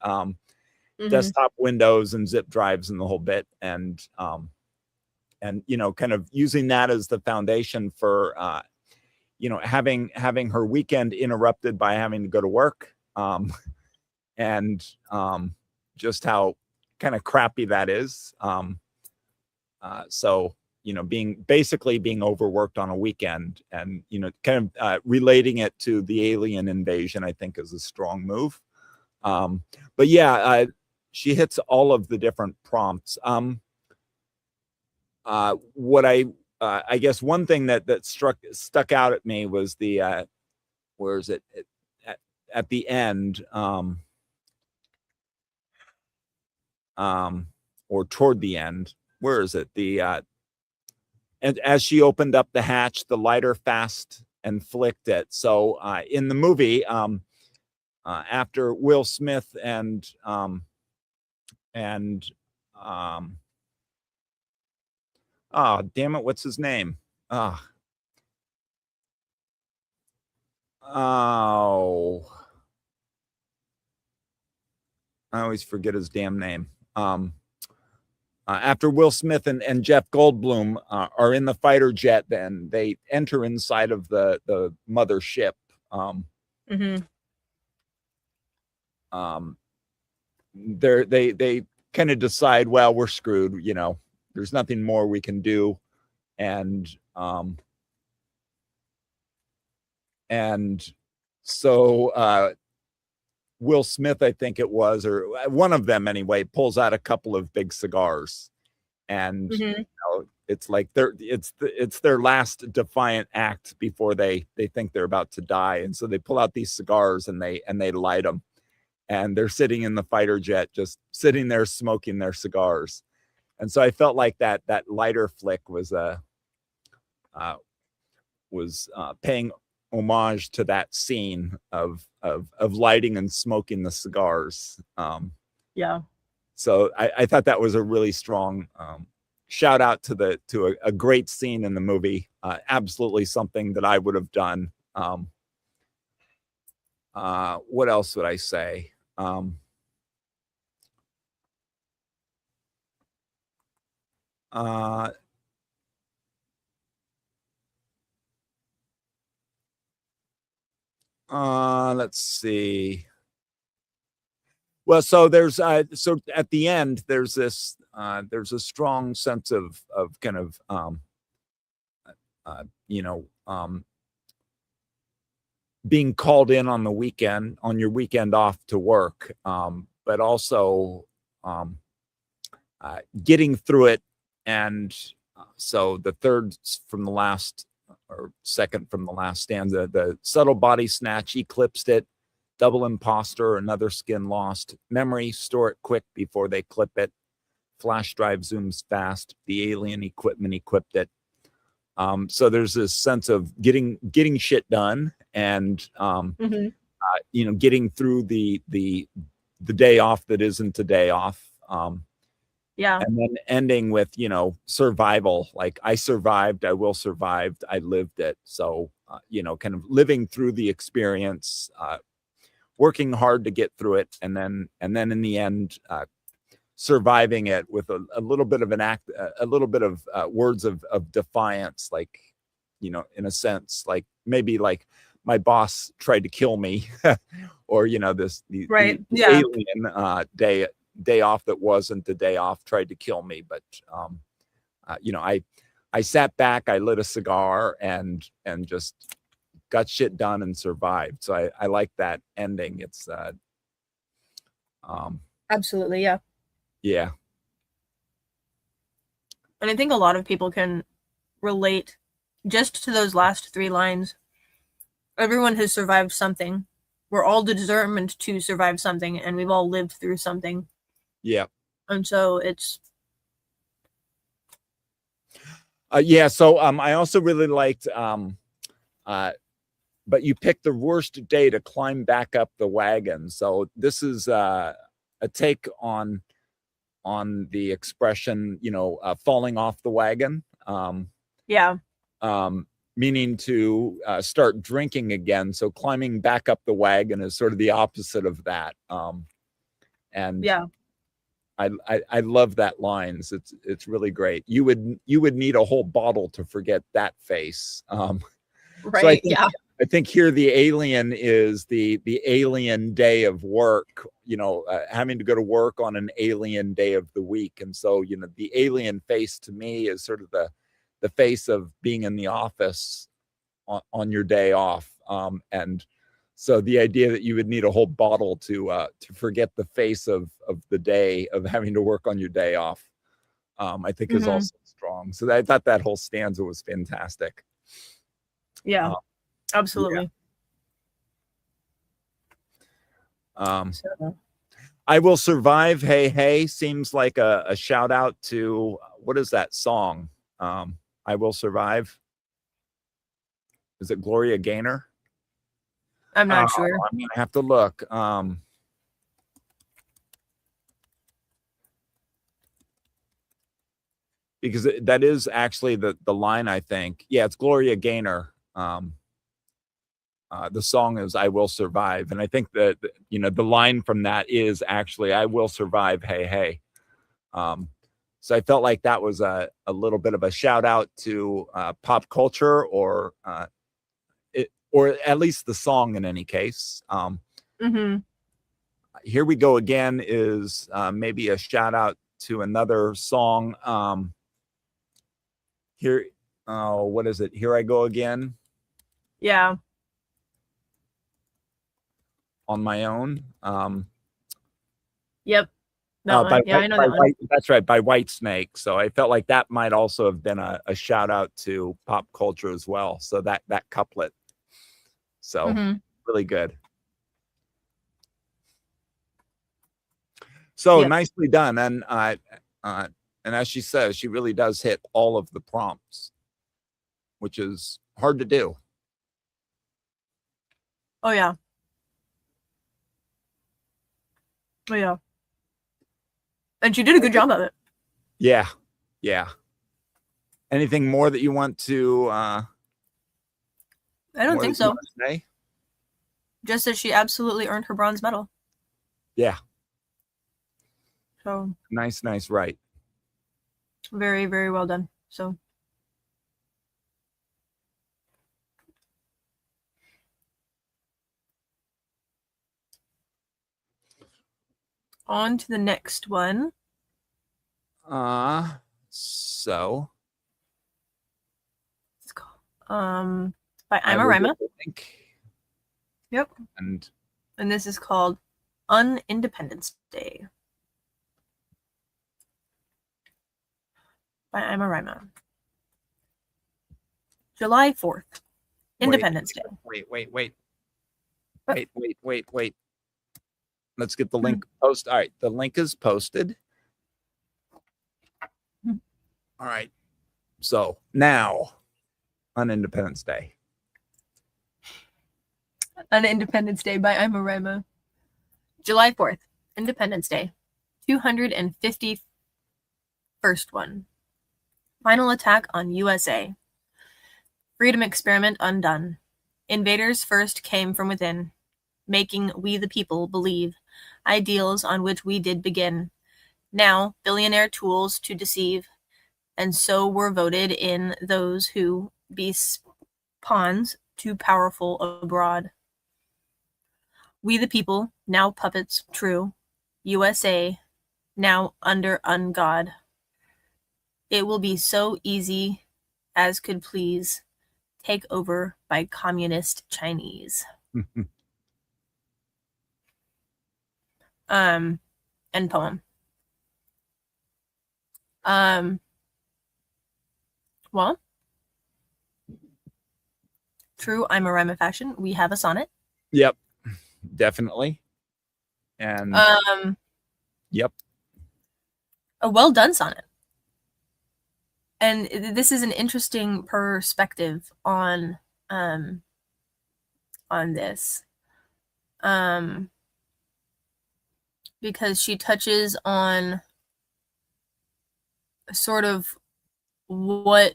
C: Desktop windows and zip drives and the whole bit. And kind of using that as the foundation for, having her weekend interrupted by having to go to work. And just how kind of crappy that is. So, being overworked on a weekend, and, kind of relating it to the alien invasion, I think is a strong move. But yeah, she hits all of the different prompts. What I guess one thing that stuck out at me was the where is it at the end, or toward the end, where is it, and as she opened up the hatch, the lighter fast and flicked it. So in the movie, after Will Smith and oh, damn it, what's his name? Oh, I always forget his damn name. After Will Smith and Jeff Goldblum are in the fighter jet, then they enter inside of the mothership. They kind of decide, well, we're screwed. There's nothing more we can do, and so Will Smith, I think it was, or one of them anyway, pulls out a couple of big cigars, and it's like it's their last defiant act before they think they're about to die, and so they pull out these cigars and they light them, and they're sitting in the fighter jet, just sitting there smoking their cigars. And so I felt like that lighter flick was paying homage to that scene of lighting and smoking the cigars.
B: Yeah.
C: So I thought that was a really strong shout out to a great scene in the movie. Absolutely something that I would have done. What else would I say? Let's see. Well, so there's so at the end there's this there's a strong sense of kind of being called in on the weekend, on your weekend off to work, but also getting through it. And so the third from the last, or second from the last stanza, the subtle body snatch eclipsed it, double imposter, another skin lost, memory, store it quick before they clip it, flash drive zooms fast, the alien equipment equipped it. So there's this sense of getting shit done, and getting through the day off that isn't a day off.
B: Yeah.
C: And then ending with, survival, like I survived, I will survive, I lived it. So, kind of living through the experience, working hard to get through it. And then in the end, surviving it with a little bit of a little bit of words of defiance, like, in a sense, like maybe like my boss tried to kill me or, the alien day off that wasn't the day off tried to kill me. But, I sat back, I lit a cigar and just got shit done and survived. So I like that ending. It's,
B: absolutely. Yeah.
C: Yeah.
B: And I think a lot of people can relate just to those last three lines. Everyone has survived something. We're all determined to survive something, and we've all lived through something.
C: Yeah.
B: And so it's...
C: So I also really liked, but you picked the worst day to climb back up the wagon. So this is a take on the expression, falling off the wagon. Meaning to start drinking again. So climbing back up the wagon is sort of the opposite of that. And
B: yeah,
C: I love that line. It's really great. You would need a whole bottle to forget that face.
B: Right.
C: So I think here the alien is the alien day of work, having to go to work on an alien day of the week. And so, the alien face to me is sort of the face of being in the office on your day off. And so the idea that you would need a whole bottle to forget the face of the day of having to work on your day off, I think is also strong. So I thought that whole stanza was fantastic.
B: Yeah, absolutely.
C: Yeah. I Will Survive, Hey Hey seems like a shout out to, what is that song? I Will Survive. Is it Gloria Gaynor?
B: I'm not sure.
C: I'm gonna have to look. Because that is actually the line, I think. Yeah, it's Gloria Gaynor. The song is I Will Survive. And I think that, the line from that is actually I will survive, hey, hey. So I felt like that was a little bit of a shout out to pop culture, or at least the song in any case. Here We Go Again is maybe a shout out to another song. What is it? Here I Go Again.
B: Yeah.
C: On My Own.
B: Yep. That one. Yeah, I know that one.
C: That's right, by White Snake. So I felt like that might also have been a shout out to pop culture as well. So that couplet. So really good. So nicely done. And as she says, she really does hit all of the prompts, which is hard to do.
B: Oh yeah. Oh yeah. And she did a good job of it.
C: Yeah. Yeah. Anything more that you want to
B: I don't think so. Just that she absolutely earned her bronze medal.
C: Yeah.
B: So
C: nice right.
B: Very, very well done. So on to the next one.
C: So
B: it's called by Ima Rima. Yep.
C: And
B: this is called Unindependence Day by Ima Rima. July 4th. Independence Day.
C: Wait. Let's get the link post. All right, the link is posted. All right. So now on Independence Day.
B: On Independence Day by Ima Rima. July 4th. Independence Day. 251st one. Final attack on USA. Freedom experiment undone. Invaders first came from within, making we the people believe ideals on which we did begin. Now, billionaire tools to deceive, and so were voted in those who be pawns too powerful abroad. We the people, now puppets true, USA, now under ungod. It will be so easy as could please, take over by communist Chinese. End poem. Well, true Ima Rima fashion, we have a sonnet.
C: Yep, definitely. And yep,
B: a well done sonnet. And this is an interesting perspective on this, because she touches on sort of what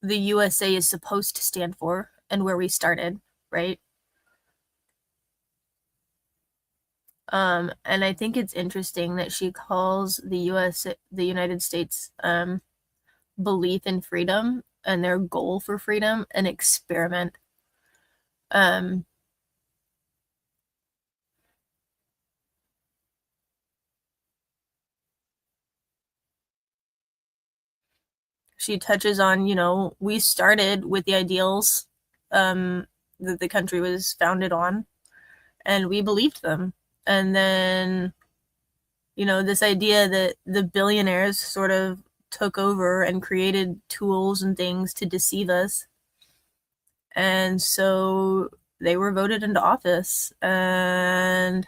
B: the USA is supposed to stand for and where we started, right? And I think it's interesting that she calls the United States belief in freedom and their goal for freedom an experiment. She touches on, we started with the ideals that the country was founded on, and we believed them. And then, this idea that the billionaires sort of took over and created tools and things to deceive us. And so they were voted into office, and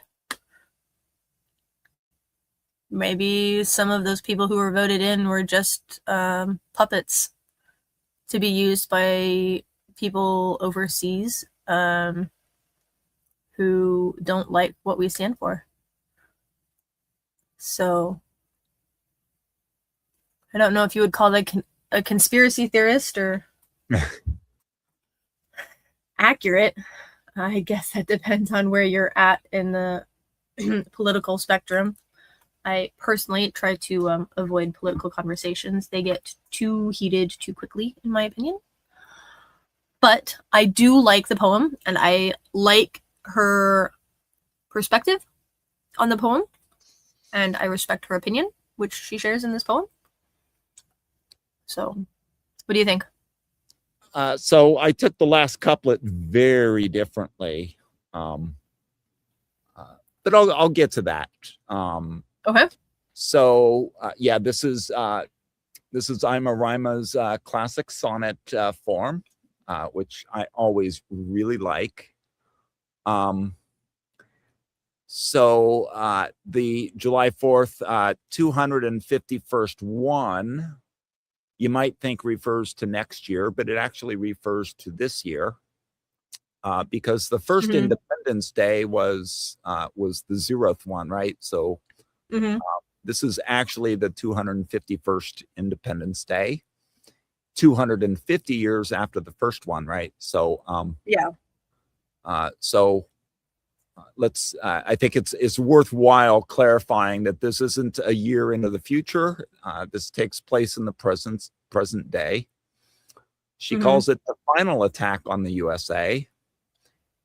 B: maybe some of those people who were voted in were just puppets to be used by people overseas who don't like what we stand for. So I don't know if you would call that a conspiracy theorist or accurate. I guess that depends on where you're at in the political spectrum. I personally try to avoid political conversations. They get too heated too quickly, in my opinion. But I do like the poem, and I like her perspective on the poem, and I respect her opinion, which she shares in this poem. So, what do you think?
C: So I took the last couplet very differently, but I'll get to that.
B: Okay.
C: So yeah, this is Ima Reima's classic sonnet form, which I always really like. So the July 4th, 251st one, you might think refers to next year, but it actually refers to this year, because the first Independence Day was the 0th one, right? So this is actually the 251st Independence Day, 250 years after the first one, right? So
B: yeah.
C: Let's I think it's worthwhile clarifying that this isn't a year into the future. This takes place in the present day. She calls it the final attack on the USA,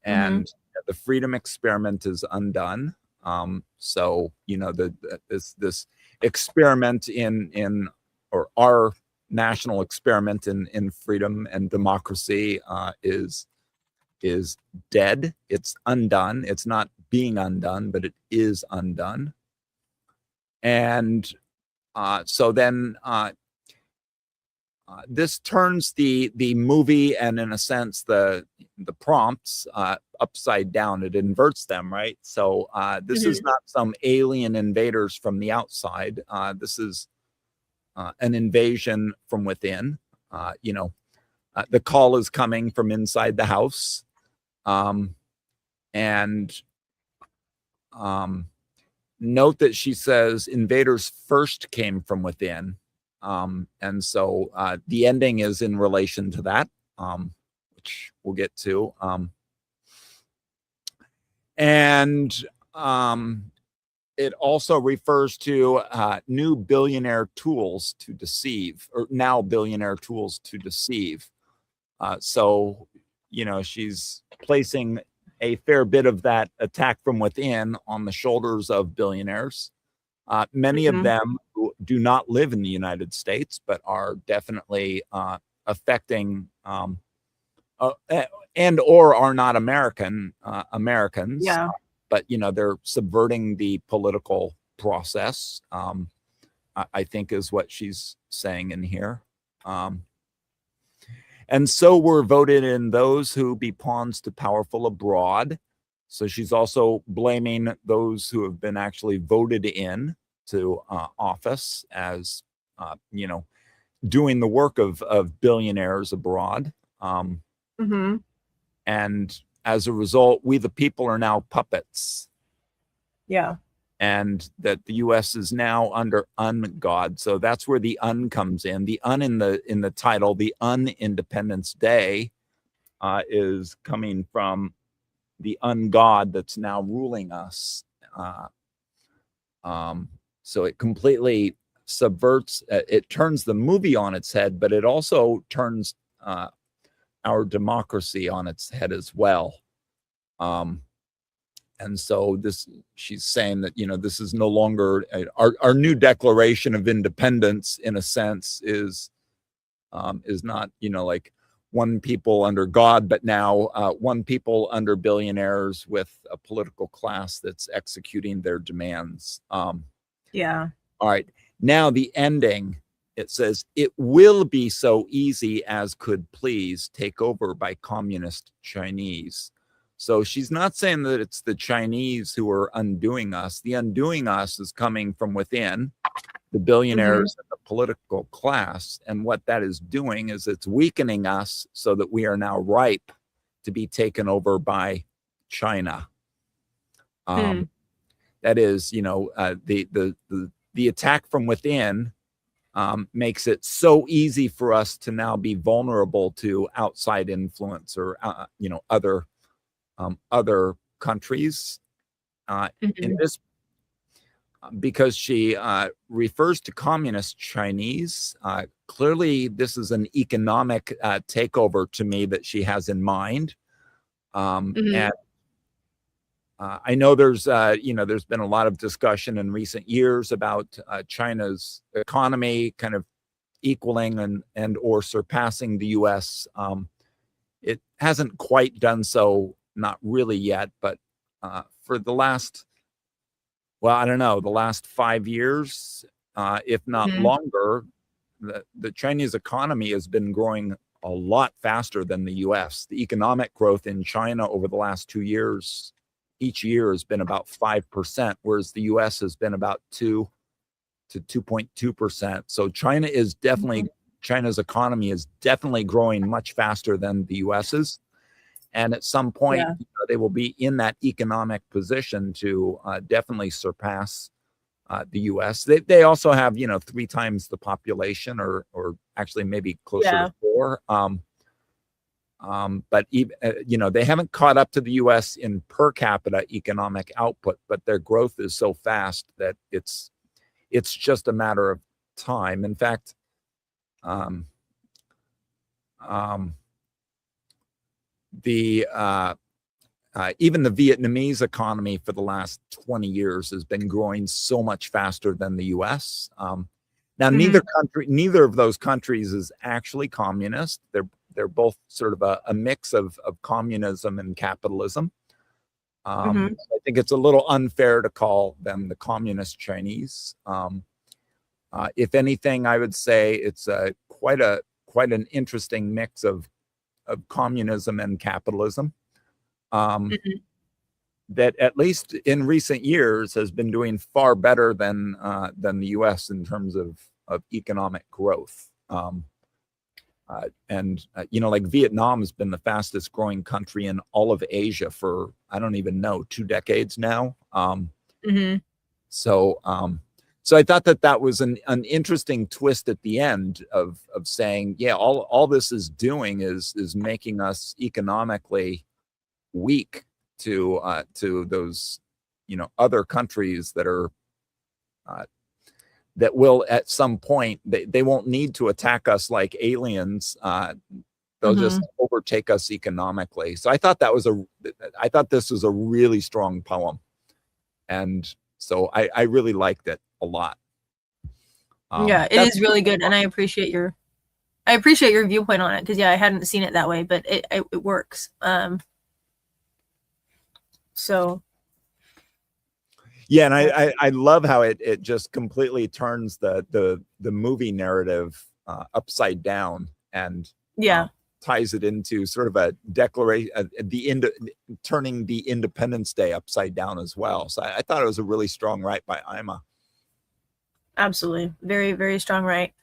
C: and the freedom experiment is undone. So this experiment or our national experiment in freedom and democracy is dead. It's undone. It's not being undone, but it is undone. And so then this turns the movie and, in a sense, the prompts upside down. It inverts them, right? So this is not some alien invaders from the outside. This is an invasion from within. The call is coming from inside the house. And note that she says invaders first came from within. And so the ending is in relation to that, which we'll get to. And it also refers to new billionaire tools to deceive, or now billionaire tools to deceive. So, she's placing a fair bit of that attack from within on the shoulders of billionaires. Many of them who do not live in the United States, but are definitely affecting and or are not Americans.
B: Yeah.
C: But they're subverting the political process. I think is what she's saying in here. And so were voted in those who be pawns to powerful abroad. So she's also blaming those who have been actually voted in to office as, doing the work of billionaires abroad. And as a result, we the people are now puppets.
B: Yeah.
C: And that the U.S. is now under ungod. So that's where the un comes in. The un in the title, the un-Independence Day, is coming from the ungod that's now ruling us. So it completely subverts, it turns the movie on its head, but it also turns our democracy on its head as well. And so she's saying that, this is no longer our new Declaration of Independence, in a sense, is not, like one people under God, but now one people under billionaires with a political class that's executing their demands.
B: Yeah.
C: All right. Now the ending, it says, it will be so easy as could please take over by communist Chinese. So she's not saying that it's the Chinese who are undoing us. The undoing us is coming from within, the billionaires and the political class. And what that is doing is it's weakening us so that we are now ripe to be taken over by China. That is, the attack from within makes it so easy for us to now be vulnerable to outside influence or, other countries. In this, because she refers to communist Chinese, clearly this is an economic takeover to me that she has in mind. And I know there's been a lot of discussion in recent years about China's economy kind of equaling and or surpassing the U.S. It hasn't quite done so, not really yet, but for the last well, I don't know, the last 5 years, if not longer, the Chinese economy has been growing a lot faster than the US. The economic growth in China over the last 2 years, each year has been about 5%, whereas the US has been about 2 to 2.2%. So China's economy is definitely growing much faster than the US's. And at some point, they will be in that economic position to definitely surpass the U.S. They also have, 3 times the population, or actually maybe closer to 4. But even, they haven't caught up to the U.S. in per capita economic output, but their growth is so fast that it's just a matter of time. In fact, even the Vietnamese economy for the last 20 years has been growing so much faster than the U.S. Now, neither of those countries is actually communist. They're both sort of a mix of communism and capitalism. I think it's a little unfair to call them the communist Chinese. If anything, I would say it's quite an interesting mix of communism and capitalism. That at least in recent years has been doing far better than the U.S. in terms of economic growth. Like Vietnam has been the fastest growing country in all of Asia for, I don't even know, 2 decades now. So I thought that was an interesting twist at the end of saying, all this is doing is making us economically weak to those other countries that are that will at some point they won't need to attack us like aliens. They'll just overtake us economically. So I thought this was a really strong poem, and so I really liked it a lot.
B: It is really good, and I appreciate your viewpoint on it, because I hadn't seen it that way, but it works. So
C: and I love how it just completely turns the movie narrative upside down, and ties it into sort of a declaration, turning the Independence Day upside down as well. So I thought it was a really strong write by Ima.
B: Absolutely, very, very strong write.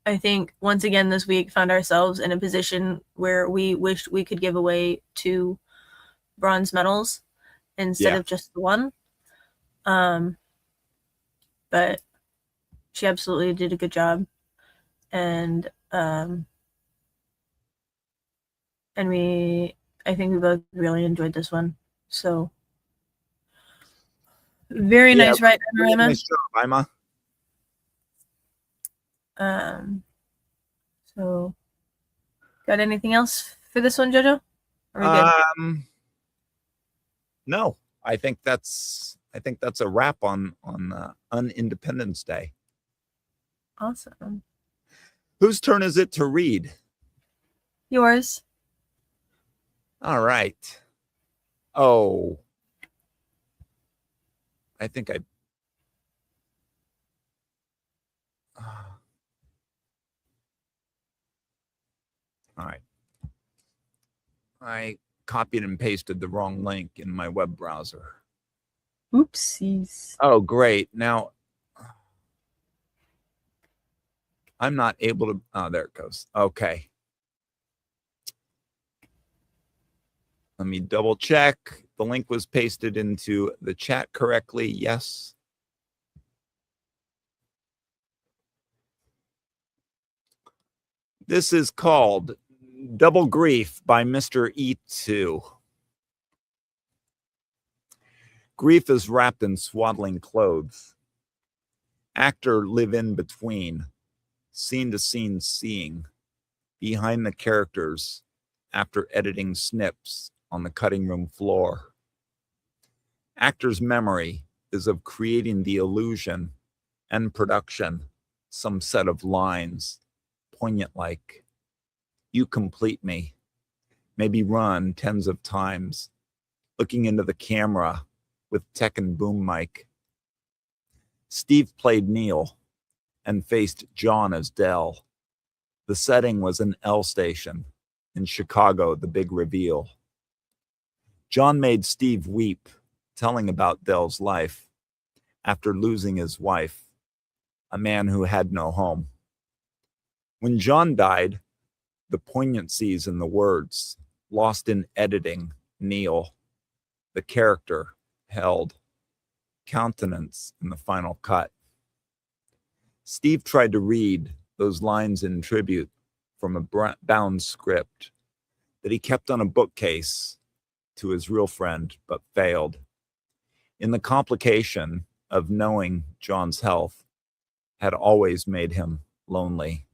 B: I think once again this week found ourselves in a position where we wished we could give away 2 bronze medals instead of just the 1. But she absolutely did a good job, and I think we both really enjoyed this one. So very nice, right, Emma?
C: Nice job, Ima.
B: So got anything else for this one, JoJo? Are we good?
C: No, I think that's a wrap on Independence Day.
B: Awesome.
C: Whose turn is it to read?
B: Yours.
C: All right. Oh, I think all right. I copied and pasted the wrong link in my web browser.
B: Oopsies.
C: Oh, great. Now I'm not able to. Oh, there it goes. Okay. Let me double check. The link was pasted into the chat correctly. Yes. This is called Double Grief by Mr. E2. Grief is wrapped in swaddling clothes. Actor live in between, scene to scene seeing, behind the characters after editing snips on the cutting room floor. Actor's memory is of creating the illusion and production, some set of lines, poignant like, you complete me, maybe run tens of times, looking into the camera with tech and boom mic. Steve played Neil and faced John as Dell. The setting was an L station. In Chicago, the big reveal. John made Steve weep, telling about Dell's life after losing his wife, a man who had no home. When John died, the poignancies in the words, lost in editing, Neil, the character, held countenance in the final cut. Steve tried to read those lines in tribute from a bound script that he kept on a bookcase to his real friend, but failed. In the complication of knowing John's health had always made him lonely.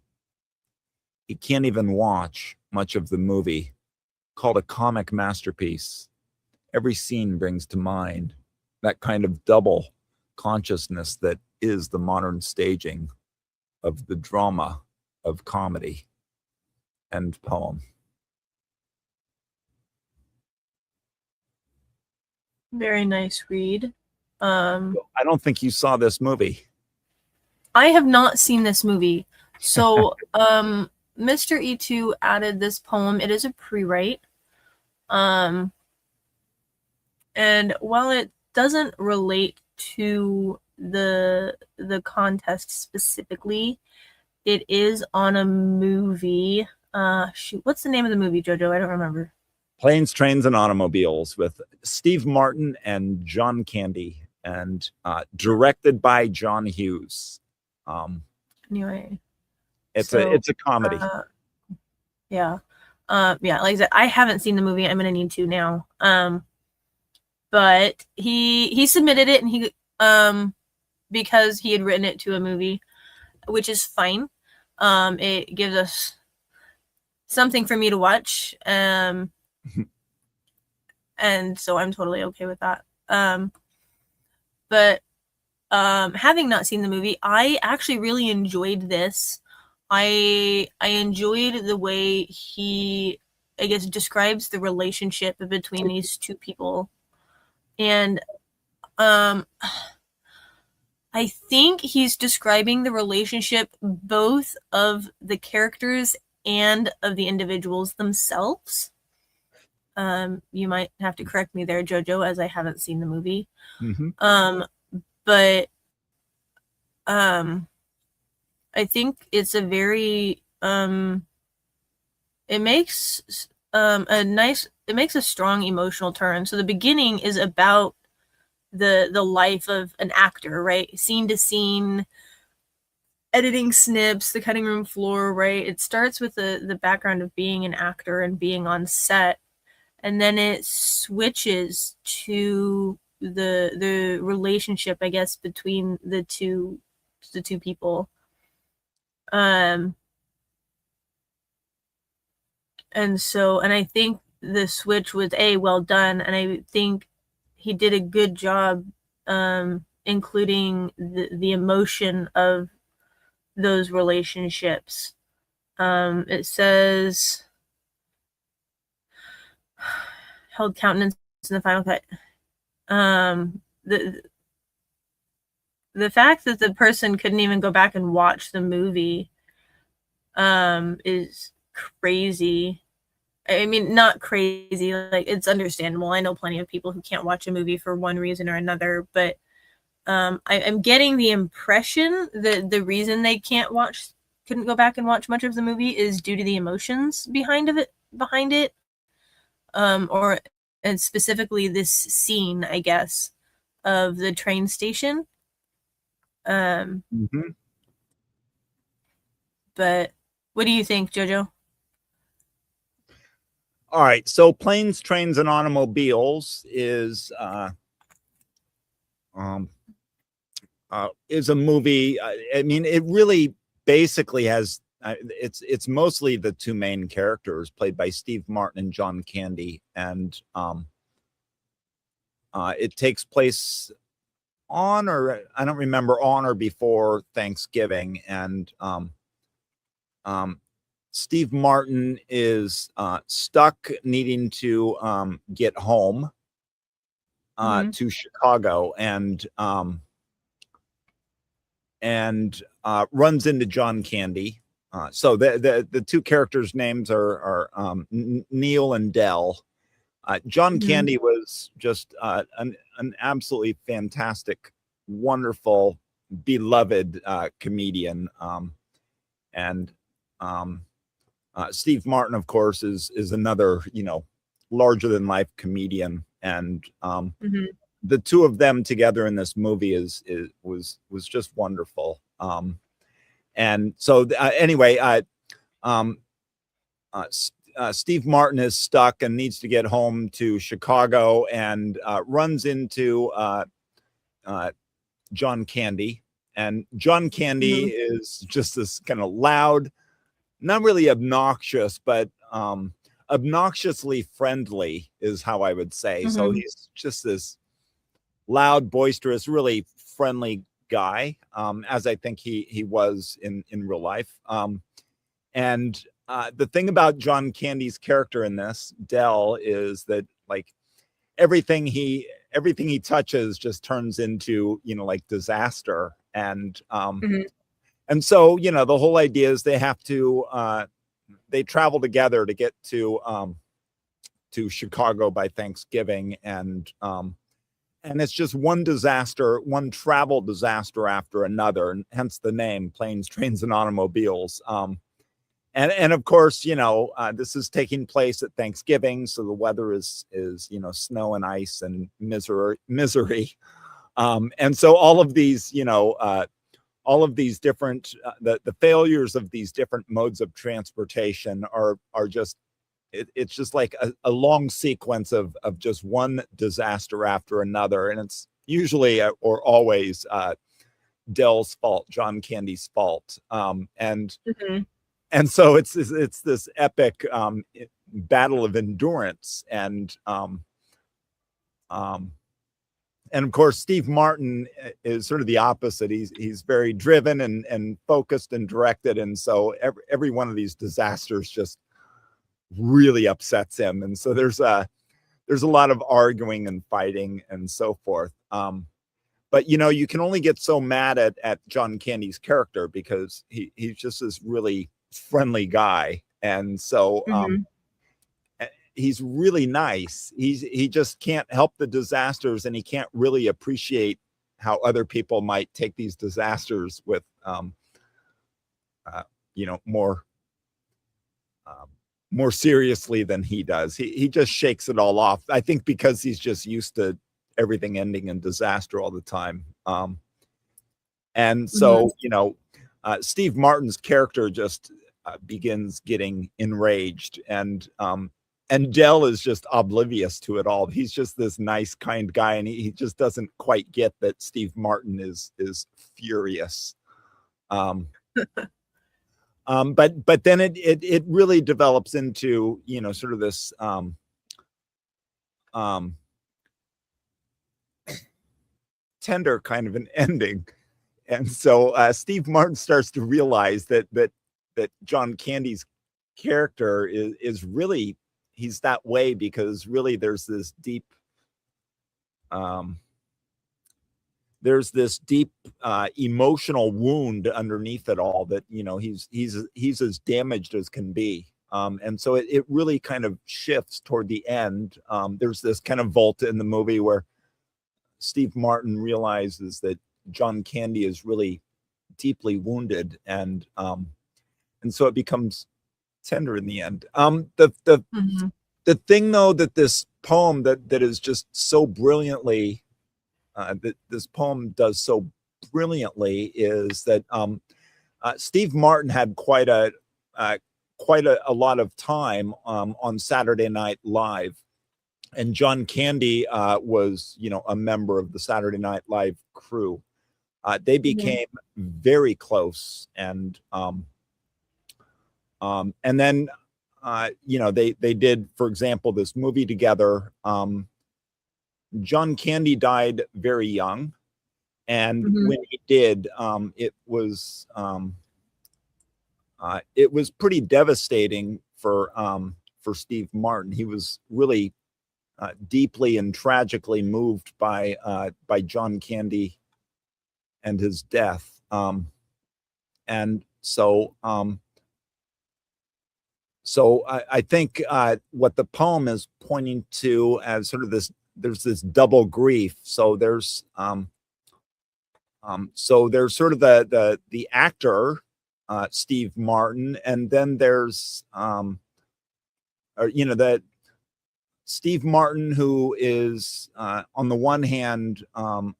C: He can't even watch much of the movie, called a comic masterpiece. Every scene brings to mind that kind of double consciousness that is the modern staging of the drama of comedy. End poem.
B: Very nice read.
C: I don't think you saw this movie.
B: I have not seen this movie. So, Mr. E2 added this poem. It is a pre-write. And while it doesn't relate to the contest specifically, it is on a movie. Shoot, what's the name of the movie, JoJo? I don't remember.
C: Planes, Trains, and Automobiles with Steve Martin and John Candy, and directed by John Hughes.
B: Anyway,
C: it's a comedy.
B: Yeah. Like I said, I haven't seen the movie. I'm gonna need to now. But he submitted it, and he because he had written it to a movie, which is fine. It gives us something for me to watch. And so I'm totally okay with that. But having not seen the movie, I actually really enjoyed this. I enjoyed the way he, I guess, describes the relationship between these two people. And I think he's describing the relationship both of the characters and of the individuals themselves. You might have to correct me there, JoJo, as I haven't seen the movie.
C: Mm-hmm.
B: But I think it's a very it makes a strong emotional turn. So the beginning is about the life of an actor, right? Scene to scene, editing snips, the cutting room floor, right? It starts with the background of being an actor and being on set, and then it switches to the relationship, I guess, between the two people. And I think the switch was well done, and I think he did a good job including the emotion of those relationships. It says held countenance in the final cut. The fact that the person couldn't even go back and watch the movie is crazy. I mean, not crazy, like, it's understandable. I know plenty of people who can't watch a movie for one reason or another, but I'm getting the impression that the reason they couldn't go back and watch much of the movie is due to the emotions behind it. And specifically this scene, I guess, of the train station.
C: Mm-hmm.
B: But what do you think, JoJo?
C: All right, so Planes, Trains, and Automobiles is a movie. I mean, it really basically has. It's mostly the two main characters played by Steve Martin and John Candy, and it takes place on, or I don't remember, on or before Thanksgiving, and Steve Martin is stuck needing to get home to Chicago and runs into John Candy. So the two characters' names are Neil and Dell. John Candy was just an absolutely fantastic, wonderful, beloved comedian. And Steve Martin, of course, is another, larger than life comedian. And the two of them together in this movie was just wonderful. And so anyway, Steve Martin is stuck and needs to get home to Chicago and runs into John Candy. And John Candy is just this kind of loud, not really obnoxious, but obnoxiously friendly is how I would say. So he's just this loud, boisterous, really friendly guy, as I think he was in real life. And the thing about John Candy's character in this, Dell, is that like everything he touches just turns into, like disaster. And so, the whole idea is they have to they travel together to get to Chicago by Thanksgiving, and it's just one disaster, one travel disaster after another, and hence the name Planes, Trains, and Automobiles. And of course, this is taking place at Thanksgiving, so the weather is snow and ice and misery. And so all of these, different the failures of these different modes of transportation are just it's just like a long sequence of just one disaster after another, and it's usually or always Dell's fault, John Candy's fault. And so it's this epic battle of endurance, and of course Steve Martin is sort of the opposite. He's very driven and focused and directed, and so every one of these disasters just really upsets him, and so there's a lot of arguing and fighting and so forth. But you can only get so mad at John Candy's character because he's just this really friendly guy, and so he's really nice. He just can't help the disasters, and he can't really appreciate how other people might take these disasters with more seriously than he does. He just shakes it all off, I think, because he's just used to everything ending in disaster all the time. And so Steve Martin's character just begins getting enraged, and Dell is just oblivious to it all. He's just this nice, kind guy, and he just doesn't quite get that Steve Martin is furious. But then it really develops into sort of this tender kind of an ending. And so Steve Martin starts to realize that John Candy's character is really, he's that way because really there's this deep emotional wound underneath it all, that he's as damaged as can be. And so it really kind of shifts toward the end. There's this kind of vault in the movie where Steve Martin realizes that John Candy is really deeply wounded, and so it becomes tender in the end. The thing though, that this poem that is just so brilliantly that this poem does so brilliantly is that Steve Martin had quite a lot of time on Saturday Night Live, and John Candy was a member of the Saturday Night Live crew. They became very close, and then they did, for example, this movie together. John Candy died very young, and when he did, it was pretty devastating for Steve Martin. He was really deeply and tragically moved by John Candy and his death. And so I think what the poem is pointing to as sort of this, there's this double grief. So there's sort of the actor, Steve Martin, and then there's that Steve Martin, who is on the one hand was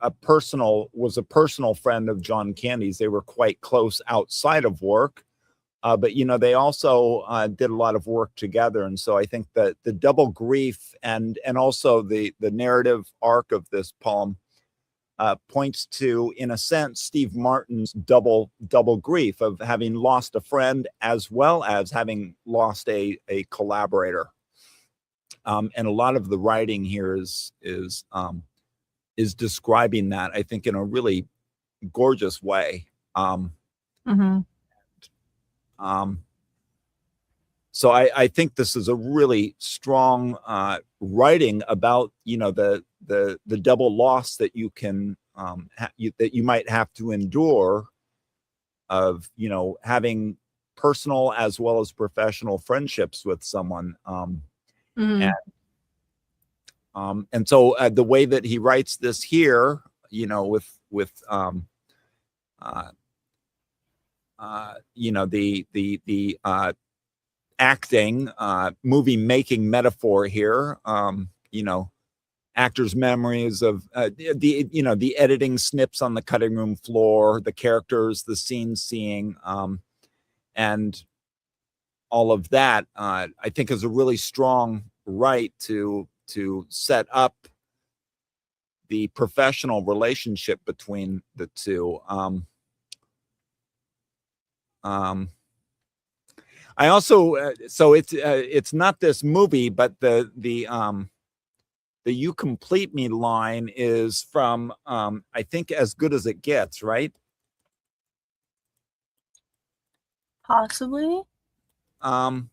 C: a personal friend of John Candy's. They were quite close outside of work, but they also did a lot of work together. And so I think that the double grief and also the narrative arc of this poem points to, in a sense, Steve Martin's double grief of having lost a friend as well as having lost a collaborator. And a lot of the writing here is describing that, I think, in a really gorgeous way. So I think this is a really strong writing about the double loss that you can that you might have to endure of having personal as well as professional friendships with someone. And so the way that he writes this here, with the acting, movie making metaphor here, actors' memories of the editing snips on the cutting room floor, the characters, the scene seeing, and all of that, I think is a really strong right to set up the professional relationship between the two. I also so it's not this movie, but the "You Complete Me" line is from I think As Good as It Gets, right?
B: Possibly.
C: Oh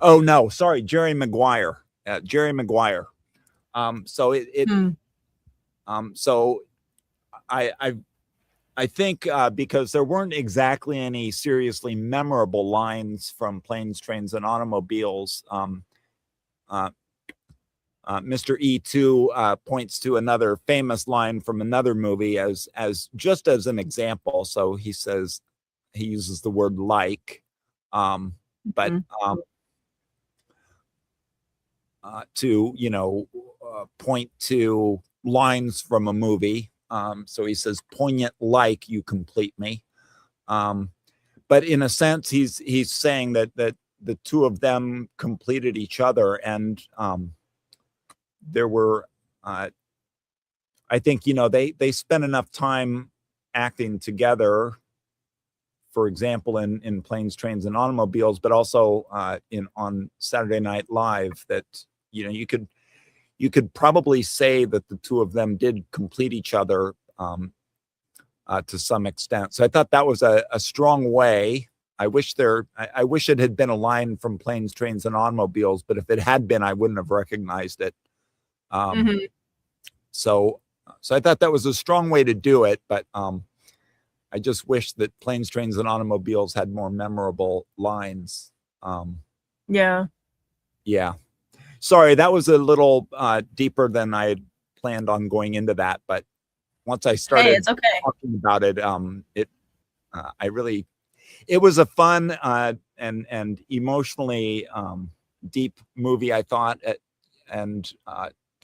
C: no, sorry, Jerry Maguire. Jerry Maguire. So so I think because there weren't exactly any seriously memorable lines from Planes, Trains, and Automobiles, Mr. E2 points to another famous line from another movie as just as an example. So he says, he uses the word like, but to point to lines from a movie. So he says, "Poignant like you complete me." But in a sense, he's saying that the two of them completed each other, and there were, I think, they spent enough time acting together. For example, in Planes, Trains, and Automobiles, but also on Saturday Night Live, that you could probably say that the two of them did complete each other to some extent. So I thought that was a strong way. I wish it had been a line from Planes, Trains, and Automobiles, but if it had been, I wouldn't have recognized it. So I thought that was a strong way to do it, but I just wish that Planes, Trains, and Automobiles had more memorable lines.
B: Yeah.
C: Sorry, that was a little deeper than I had planned on going into that, but once I started talking about it, it was a fun and emotionally deep movie, I thought, and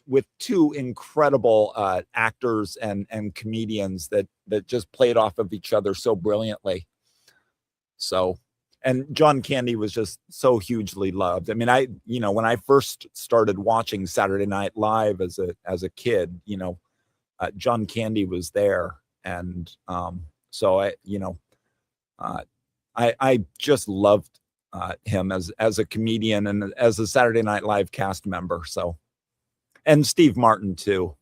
C: with two incredible actors and comedians that just played off of each other so brilliantly. So, and John Candy was just so hugely loved. I mean, when I first started watching Saturday Night Live as a kid, John Candy was there, and so I just loved him as a comedian and as a Saturday Night Live cast member. So. And Steve Martin too.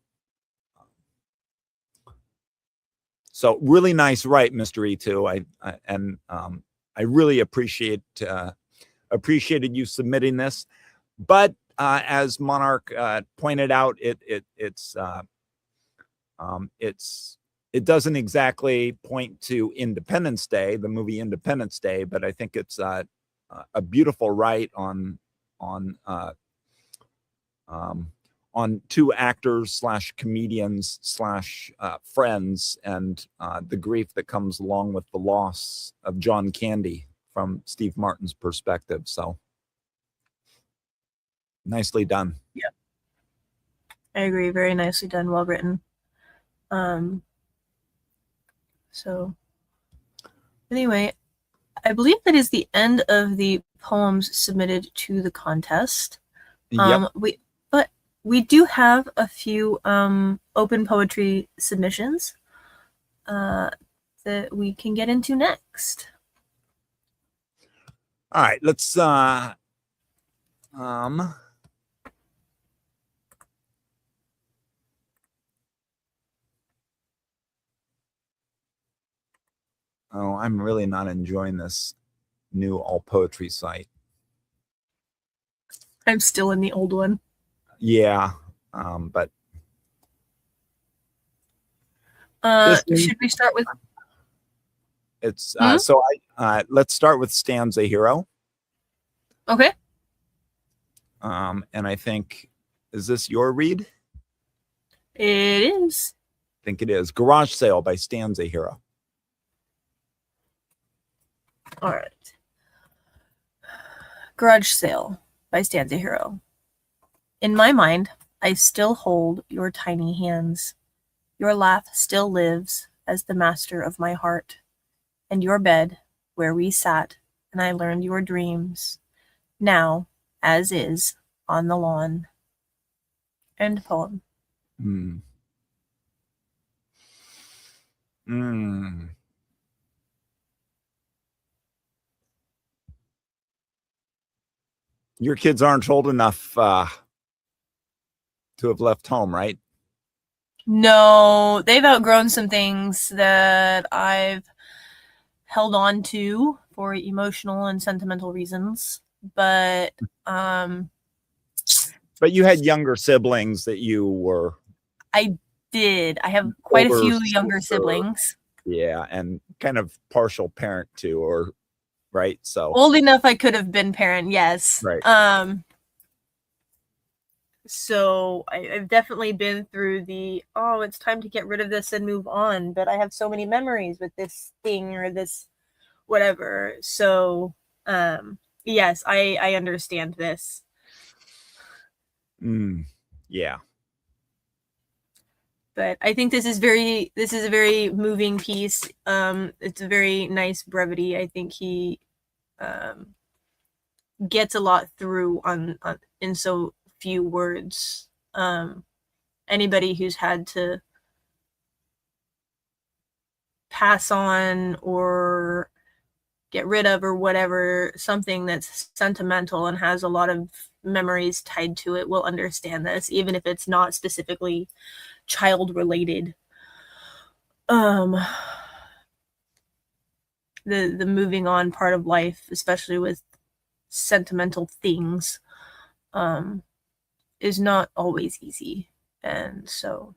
C: So really nice, right, Mr. E2. I really appreciate appreciated you submitting this. But as Monarch pointed out, it doesn't exactly point to Independence Day, the movie Independence Day, but I think it's a beautiful write on two actors / comedians / friends, and the grief that comes along with the loss of John Candy from Steve Martin's perspective. So nicely done.
B: Yeah, I agree. Very nicely done. Well written. So anyway, I believe that is the end of the poems submitted to the contest.
C: Yep.
B: We do have a few open poetry submissions that we can get into next.
C: All right, let's oh, I'm really not enjoying this new all poetry site.
B: I'm still in the old one.
C: Yeah, but
B: should we start with?
C: It's so let's start with Stanza Hero.
B: Okay.
C: And I think, is this your read?
B: It is.
C: I think it is. Garage Sale by Stanza Hero.
B: All right. Garage Sale by Stanza Hero. In my mind, I still hold your tiny hands. Your laugh still lives as the master of my heart. And your bed, where we sat, and I learned your dreams, now, as is, on the lawn. End poem.
C: Your kids aren't old enough to have left home, right?
B: No, they've outgrown some things that I've held on to for emotional and sentimental reasons. But
C: you had younger siblings that you were.
B: I did. I have quite a few younger siblings.
C: Yeah, and kind of partial parent too, or right? So
B: old enough I could have been parent, yes.
C: Right.
B: So I've definitely been through the, oh, it's time to get rid of this and move on, but I have so many memories with this thing or this whatever. So yes, I understand this.
C: Yeah.
B: But I think this is a very moving piece. It's a very nice brevity. I think he gets a lot through on in so few words. Anybody who's had to pass on or get rid of or whatever, something that's sentimental and has a lot of memories tied to it will understand this, even if it's not specifically child related. The moving on part of life, especially with sentimental things, is not always easy. And so,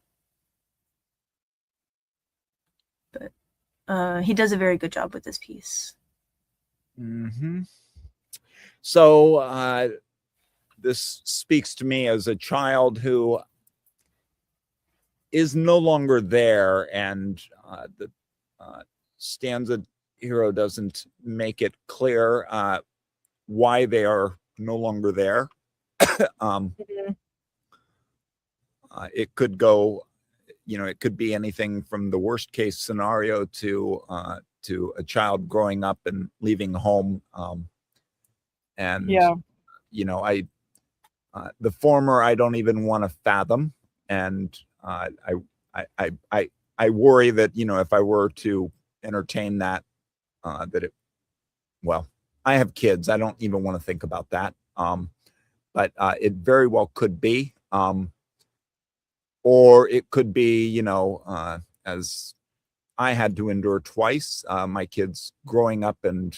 B: but he does a very good job with this piece.
C: So this speaks to me as a child who is no longer there, and the Stanza Hero doesn't make it clear why they are no longer there. It could go, it could be anything from the worst case scenario to a child growing up and leaving home. And
B: yeah,
C: the former I don't even want to fathom, and I worry that if I were to entertain that, I have kids. I don't even want to think about that. But it very well could be, or it could be, as I had to endure twice, my kids growing up and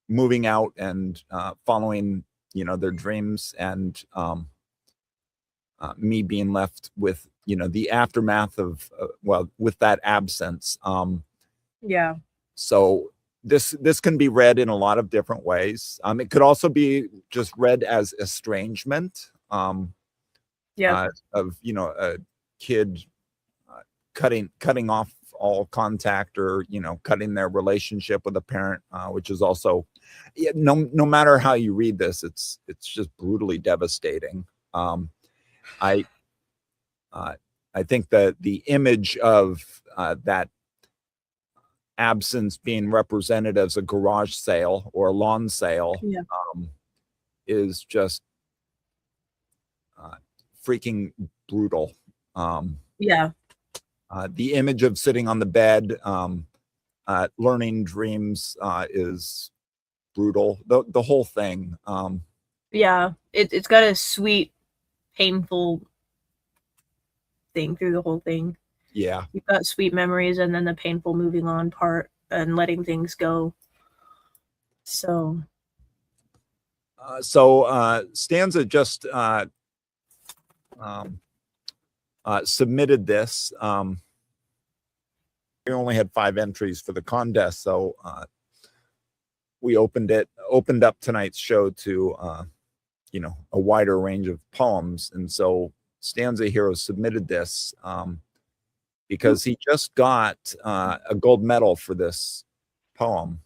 C: moving out and following, their dreams, and me being left with, the aftermath of, with that absence.
B: Yeah.
C: So this can be read in a lot of different ways. It could also be just read as estrangement.
B: Yeah.
C: Of a kid cutting off all contact, or cutting their relationship with a parent, which is also, no matter how you read this, it's just brutally devastating. I think that the image of that absence being represented as a garage sale or a lawn sale,
B: Yeah.
C: is just freaking brutal.
B: Yeah.
C: The image of sitting on the bed, learning dreams, is brutal. The whole thing.
B: Yeah. It's got a sweet, painful thing through the whole thing.
C: Yeah.
B: You've got sweet memories and then the painful moving on part and letting things go. So
C: Stanza just submitted this. We only had 5 entries for the contest, so we opened up tonight's show to a wider range of poems. And so Stanza Hero submitted this because he just got a gold medal for this poem.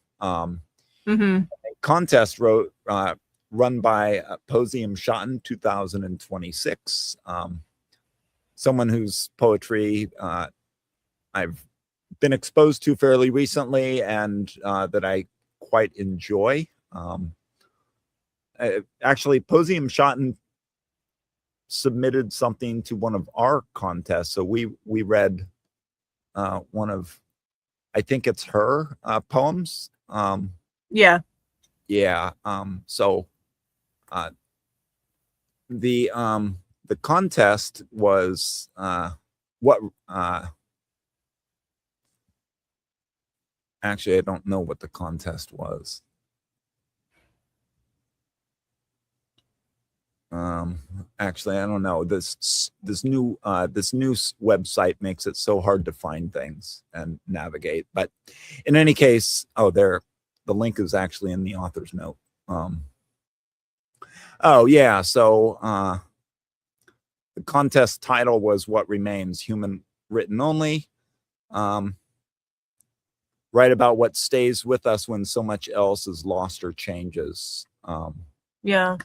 C: Contest run by Posium Schotten 2026. Someone whose poetry I've been exposed to fairly recently, and that I quite enjoy. Actually, Posium Schotten submitted something to one of our contests, so we read one of, I think it's her poems.
B: yeah.
C: So the contest was actually, I don't know what the contest was. Actually, I don't know. This new website makes it so hard to find things and navigate. But in any case, the link is actually in the author's note. So the contest title was "What Remains: Human Written Only." Write about what stays with us when so much else is lost or changes.
B: Yeah.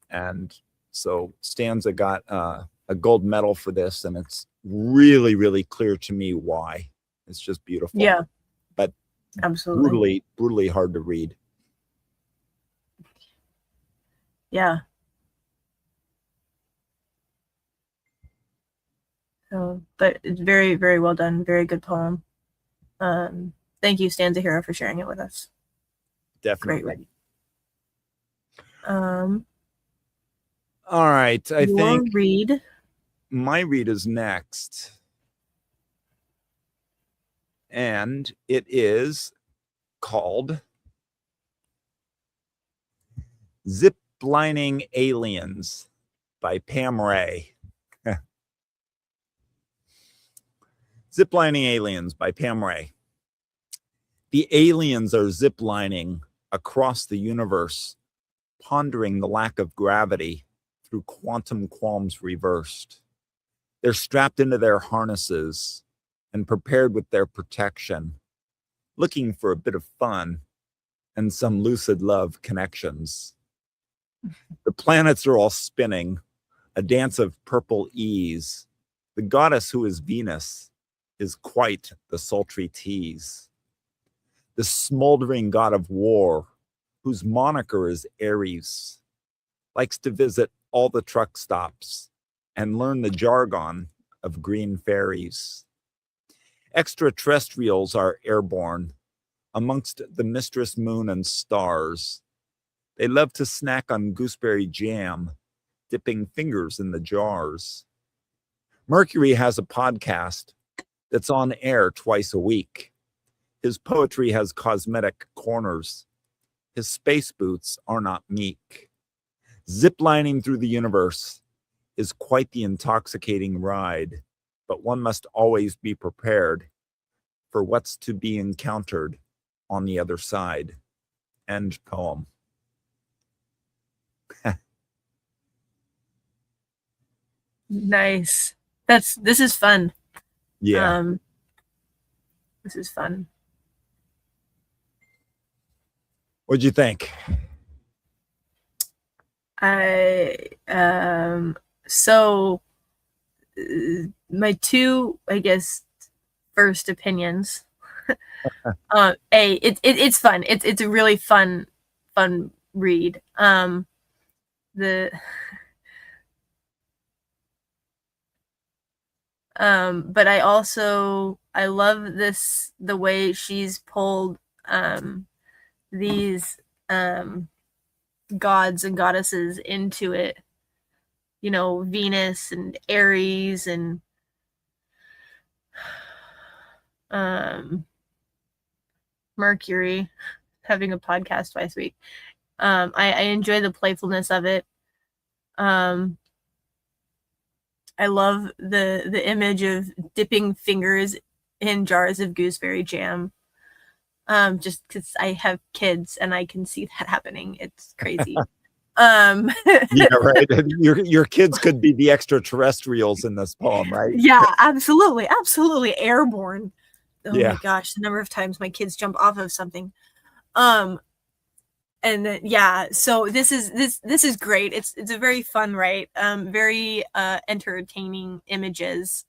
C: And so Stanza got a gold medal for this, and it's really, really clear to me why. It's just beautiful.
B: Yeah.
C: But
B: absolutely
C: brutally hard to read.
B: Yeah. So, but it's very, very well done. Very good poem. Thank you, Stanza Hero, for sharing it with us.
C: Definitely.
B: Great read.
C: All right. I think
B: read.
C: My read is next. And it is called Ziplining Aliens by Pam Ray. Ziplining Aliens by Pam Ray. The aliens are ziplining across the universe, pondering the lack of gravity through quantum qualms reversed. They're strapped into their harnesses and prepared with their protection, looking for a bit of fun and some lucid love connections. The planets are all spinning, a dance of purple ease. The goddess who is Venus is quite the sultry tease. The smoldering god of war, whose moniker is Ares, likes to visit all the truck stops and learn the jargon of green fairies. Extraterrestrials are airborne amongst the mistress moon and stars. They love to snack on gooseberry jam, dipping fingers in the jars. Mercury has a podcast that's on air twice a week. His poetry has cosmetic corners. his space boots are not meek. Ziplining through the universe is quite the intoxicating ride, but one must always be prepared for what's to be encountered on the other side. End poem.
B: Nice. This is fun.
C: Yeah.
B: This is fun.
C: What'd you think?
B: So my two, I guess, first opinions. It's fun. It's a really fun read. But I love the way she's pulled these gods and goddesses into it. You know, Venus and Aries and Mercury, having a podcast twice a week. I enjoy the playfulness of it. I love the image of dipping fingers in jars of gooseberry jam. Just because I have kids and I can see that happening. It's crazy.
C: Yeah, right. Your kids could be the extraterrestrials in this poem, right?
B: Yeah, absolutely. Airborne. Oh
C: Yeah.
B: my gosh, the number of times my kids jump off of something. And yeah, so this is great. It's a very fun write. Very entertaining images.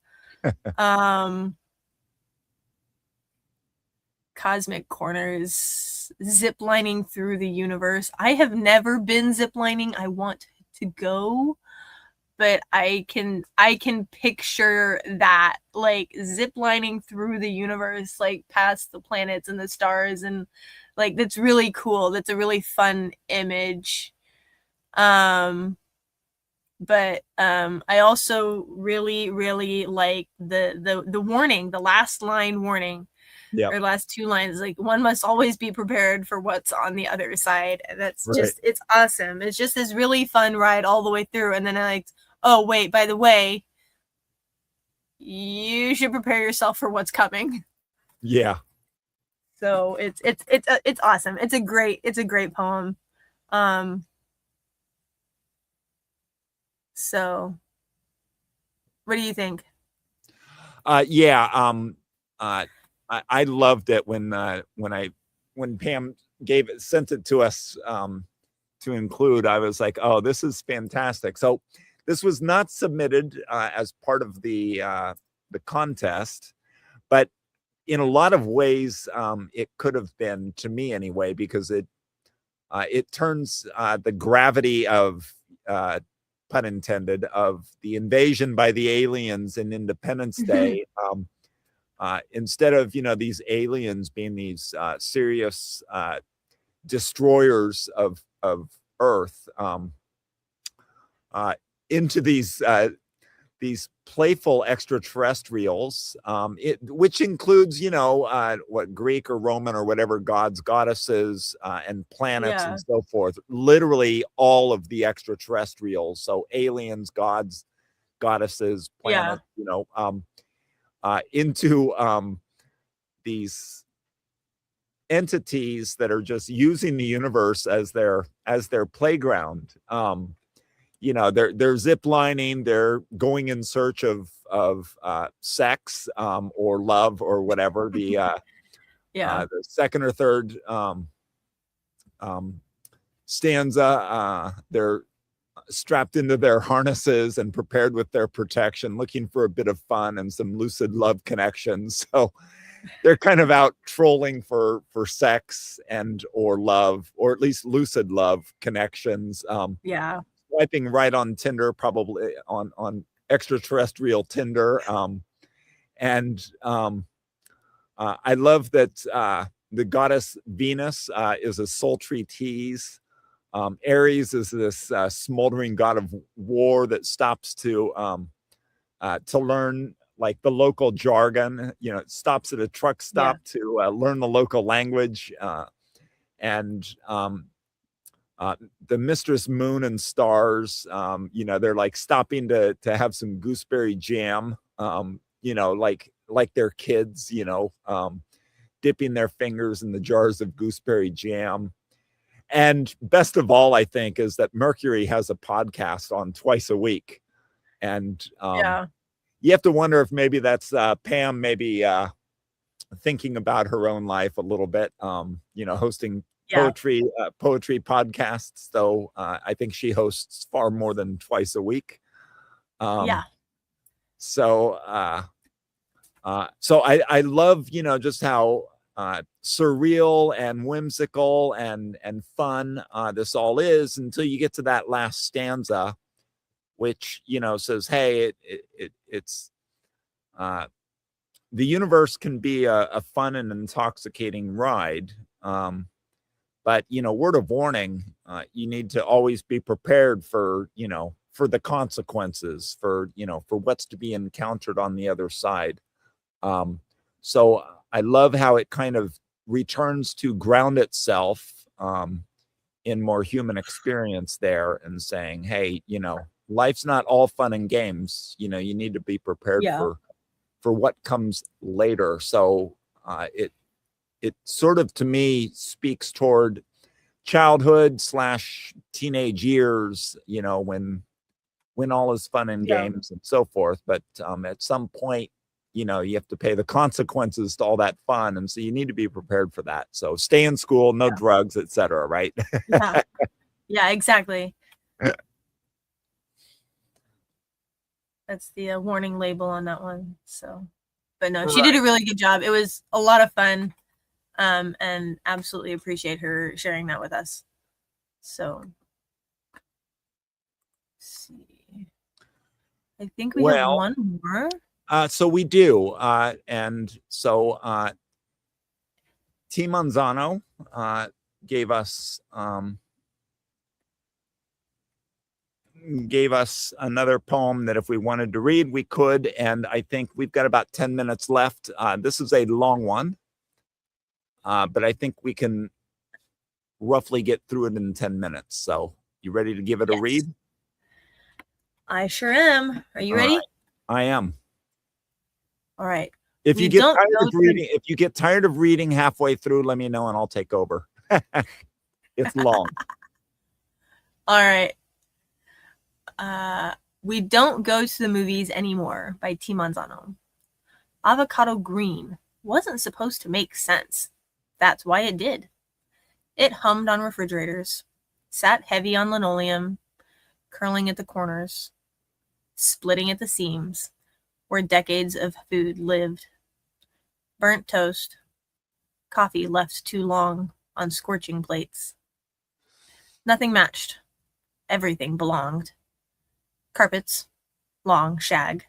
B: Cosmic corners, ziplining through the universe. I have never been ziplining. I want to go, but I can picture that, like, ziplining through the universe, like past the planets and the stars, and like that's really cool. That's a really fun image. But I also really like the warning, the last line warning.
C: Yeah.
B: Or last two lines, like, one must always be prepared for what's on the other side. And that's
C: Right.
B: just, it's awesome. It's just this really fun ride all the way through. And then I like, oh wait, by the way, you should prepare yourself for what's coming.
C: Yeah.
B: So it's awesome. It's a great poem. So what do you think?
C: I loved it when Pam sent it to us to include. I was like, oh, this is fantastic. So this was not submitted as part of the contest, but in a lot of ways it could have been, to me anyway, because it turns the gravity of pun intended of the invasion by the aliens in Independence Day. Instead of, these aliens being these serious destroyers of Earth, into these playful extraterrestrials, which includes, what Greek or Roman or whatever gods, goddesses, and planets and so forth. Literally all of the extraterrestrials. So aliens, gods, goddesses, planets, into they's entities that are just using the universe as their playground. They're ziplining, they're going in search of sex or love or whatever. The second or third stanza, they're strapped into their harnesses and prepared with their protection, looking for a bit of fun and some lucid love connections. So they're kind of out trolling for sex and or love, or at least lucid love connections. Swiping right on Tinder, probably on extraterrestrial Tinder. I love that the goddess Venus is a sultry tease. Aries is this smoldering god of war that stops to learn, like, the local jargon. It stops at a truck stop to learn the local language. and the Mistress Moon and Stars, they're like stopping to have some gooseberry jam, like they're kids, dipping their fingers in the jars of gooseberry jam. And best of all, I think, is that Mercury has a podcast on twice a week. And you have to wonder if maybe that's Pam maybe thinking about her own life a little bit, hosting poetry podcasts, though I think she hosts far more than twice a week. So I love, just how surreal and whimsical and fun this all is, until you get to that last stanza, which says, hey, it's the universe can be a fun and intoxicating ride, but word of warning, you need to always be prepared for the consequences, for what's to be encountered on the other side. So I love how it kind of returns to ground itself in more human experience there, and saying, hey, life's not all fun and games. You need to be prepared for what comes later. So it sort of, to me, speaks toward childhood / teenage years, when all is fun and games and so forth. But at some point, you have to pay the consequences to all that fun. And so you need to be prepared for that. So stay in school, no drugs, etc. Right?
B: Yeah, exactly. That's the warning label on that one. So, but no, she did a really good job. It was a lot of fun, and absolutely appreciate her sharing that with us. So, let's see. I think we have one more.
C: So we do, and so T. Manzano gave us another poem that if we wanted to read, we could. And I think we've got about 10 minutes left. This is a long one, but I think we can roughly get through it in 10 minutes. So you ready to give it a read?
B: I sure am. Are you ready?
C: Right. I am.
B: All right.
C: If you get tired of reading halfway through, let me know and I'll take over. It's long.
B: All right. We Don't Go to the Movies Anymore by T. Manzano. Avocado green wasn't supposed to make sense. That's why it did. It hummed on refrigerators, sat heavy on linoleum, curling at the corners, splitting at the seams, where decades of food lived. Burnt toast, coffee left too long on scorching plates. Nothing matched. Everything belonged. Carpets, long shag.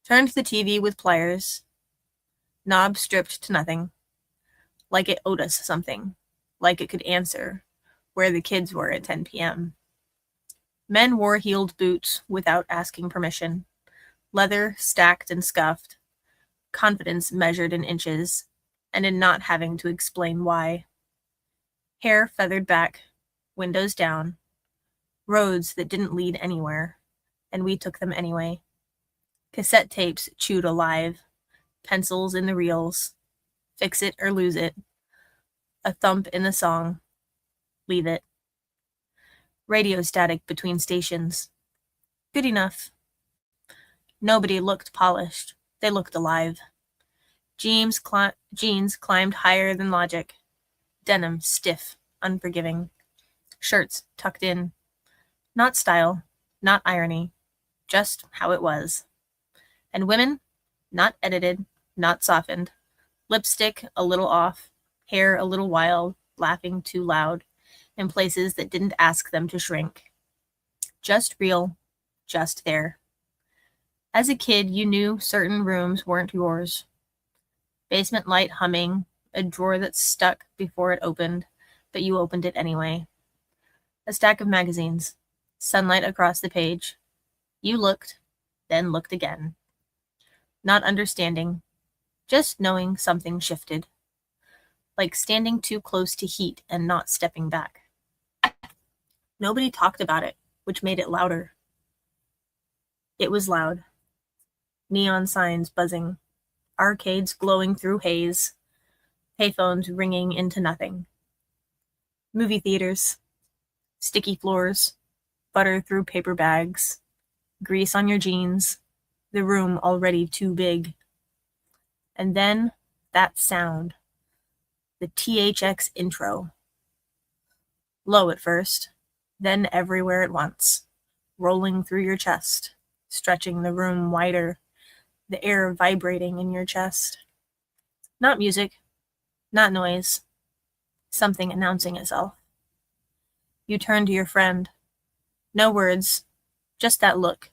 B: Turned the TV with pliers. Knob stripped to nothing. Like it owed us something. Like it could answer where the kids were at 10 p.m. Men wore heeled boots without asking permission. Leather stacked and scuffed. Confidence measured in inches, and in not having to explain why. Hair feathered back, windows down. Roads that didn't lead anywhere, and we took them anyway. Cassette tapes chewed alive. Pencils in the reels. Fix it or lose it. A thump in the song. Leave it. Radio static between stations. Good enough. Nobody looked polished. They looked alive. Jeans climbed higher than logic. Denim stiff, unforgiving. Shirts tucked in. Not style, not irony, just how it was. And women, not edited, not softened. Lipstick a little off, hair a little wild, laughing too loud, in places that didn't ask them to shrink. Just real, just there. As a kid, you knew certain rooms weren't yours. Basement light humming, a drawer that stuck before it opened, but you opened it anyway. A stack of magazines, sunlight across the page. You looked, then looked again. Not understanding, just knowing something shifted. like standing too close to heat and not stepping back. Nobody talked about it, which made it louder. It was loud. Neon signs buzzing, arcades glowing through haze, payphones ringing into nothing. Movie theaters, sticky floors, butter through paper bags, grease on your jeans, the room already too big. And then that sound, the THX intro. Low at first, then everywhere at once, rolling through your chest, stretching the room wider, the air vibrating in your chest. Not music, not noise, something announcing itself. You turn to your friend. No words, just that look.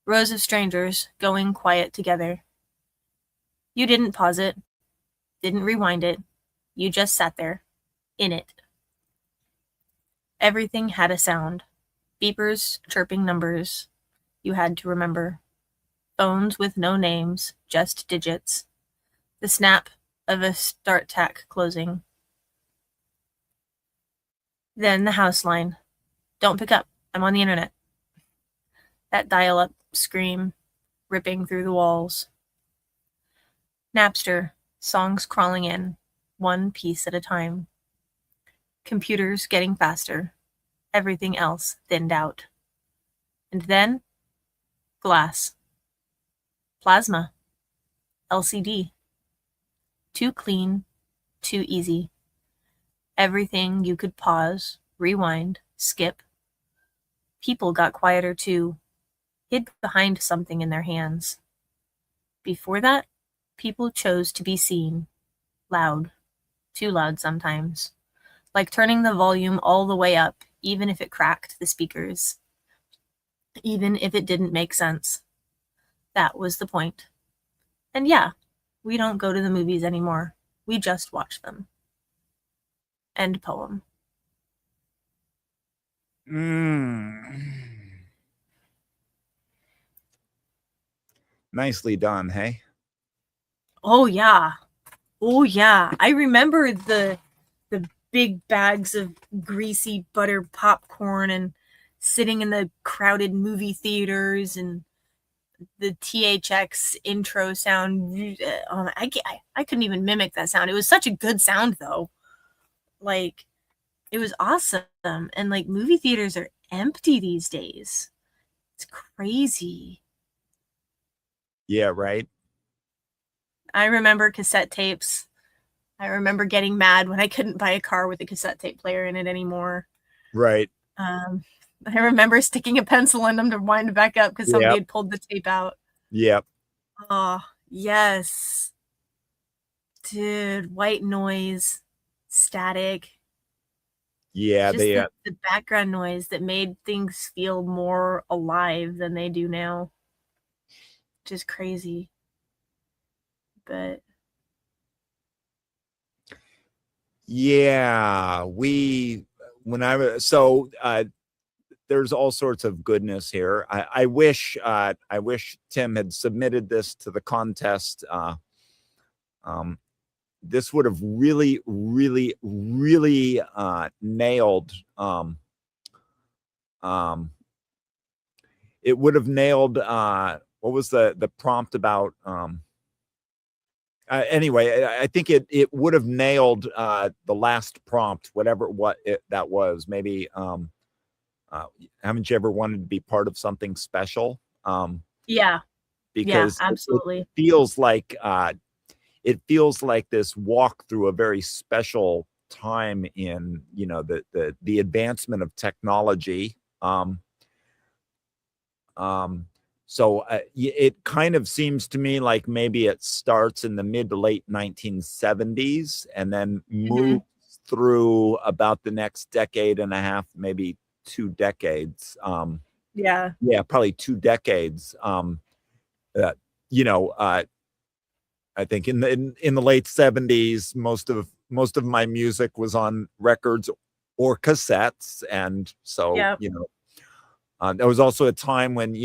B: Rows of strangers going quiet together. You didn't pause it, didn't rewind it. You just sat there, in it. Everything had a sound. Beepers, chirping numbers. You had to remember. Phones with no names, just digits. The snap of a start tack closing. Then the house line. Don't pick up. I'm on the internet. That dial-up scream, ripping through the walls. Napster, songs crawling in, one piece at a time. Computers getting faster. Everything else thinned out. And then, glass. Plasma. LCD. Too clean, too easy. Everything you could pause, rewind, skip. People got quieter too, hid behind something in their hands. Before that, people chose to be seen. Loud. Too loud sometimes. Like turning the volume all the way up, even if it cracked the speakers. Even if it didn't make sense. That was the point. And yeah, we don't go to the movies anymore. We just watch them. End poem.
C: Nicely done, hey?
B: Oh yeah. Oh yeah. I remember the big bags of greasy butter popcorn and sitting in the crowded movie theaters and the THX intro sound. I couldn't even mimic that sound. It was such a good sound though. Like, it was awesome. And like movie theaters are empty these days. It's crazy.
C: Yeah, right.
B: I remember cassette tapes. I remember getting mad when I couldn't buy a car with a cassette tape player in it anymore.
C: Right.
B: I remember sticking a pencil in them to wind it back up because somebody had pulled the tape out.
C: Yep.
B: Oh, yes. Dude, white noise, static.
C: Yeah,
B: Just the background noise that made things feel more alive than they do now. Just crazy. But
C: yeah, there's all sorts of goodness here. I wish Tim had submitted this to the contest. This would have really nailed. It would have nailed. What was the prompt about? Anyway, I think it would have nailed the last prompt, whatever that was. Maybe haven't you ever wanted to be part of something special?
B: yeah,
C: because
B: absolutely.
C: It feels like this walk through a very special time in the advancement of technology. So it kind of seems to me like maybe it starts in the mid to late 1970s and then moves through about the next decade and a half, maybe 2 decades.
B: Yeah,
C: probably 2 decades. I think in the late 70s, most of my music was on records or cassettes, and so There was also a time when,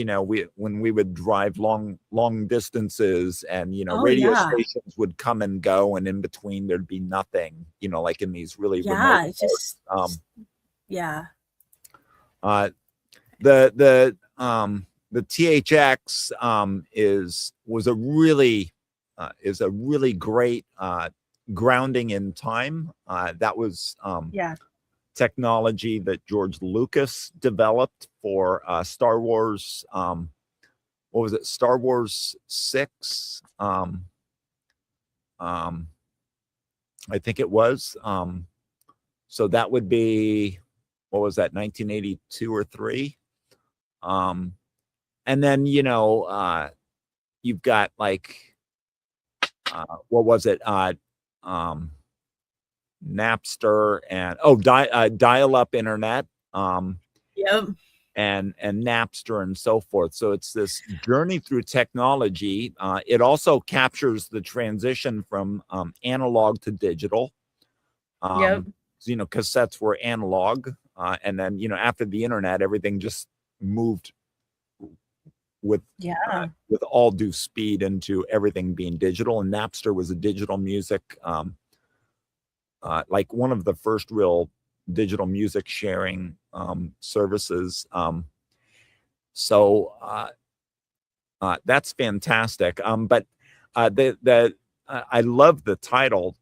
C: when we would drive long distances, and,
B: Oh,
C: radio
B: yeah.
C: stations would come and go, and in between there'd be nothing, like in these really
B: Yeah,
C: remote
B: it's just yeah.
C: The THX is a really great grounding in time. That was
B: Yeah.
C: technology that George Lucas developed for Star Wars. What was it? Star Wars 6. I think it was. So that would be, what was that, 1982 or 3? And then, you've got like, what was it? Napster and dial-up internet,
B: Yep.
C: and Napster and so forth. So it's this journey through technology. It also captures the transition from analog to digital.
B: Yep.
C: Cassettes were analog, and then after the internet, everything just moved with all due speed into everything being digital. And Napster was a digital music, like one of the first real digital music sharing services. So that's fantastic. But I love the title.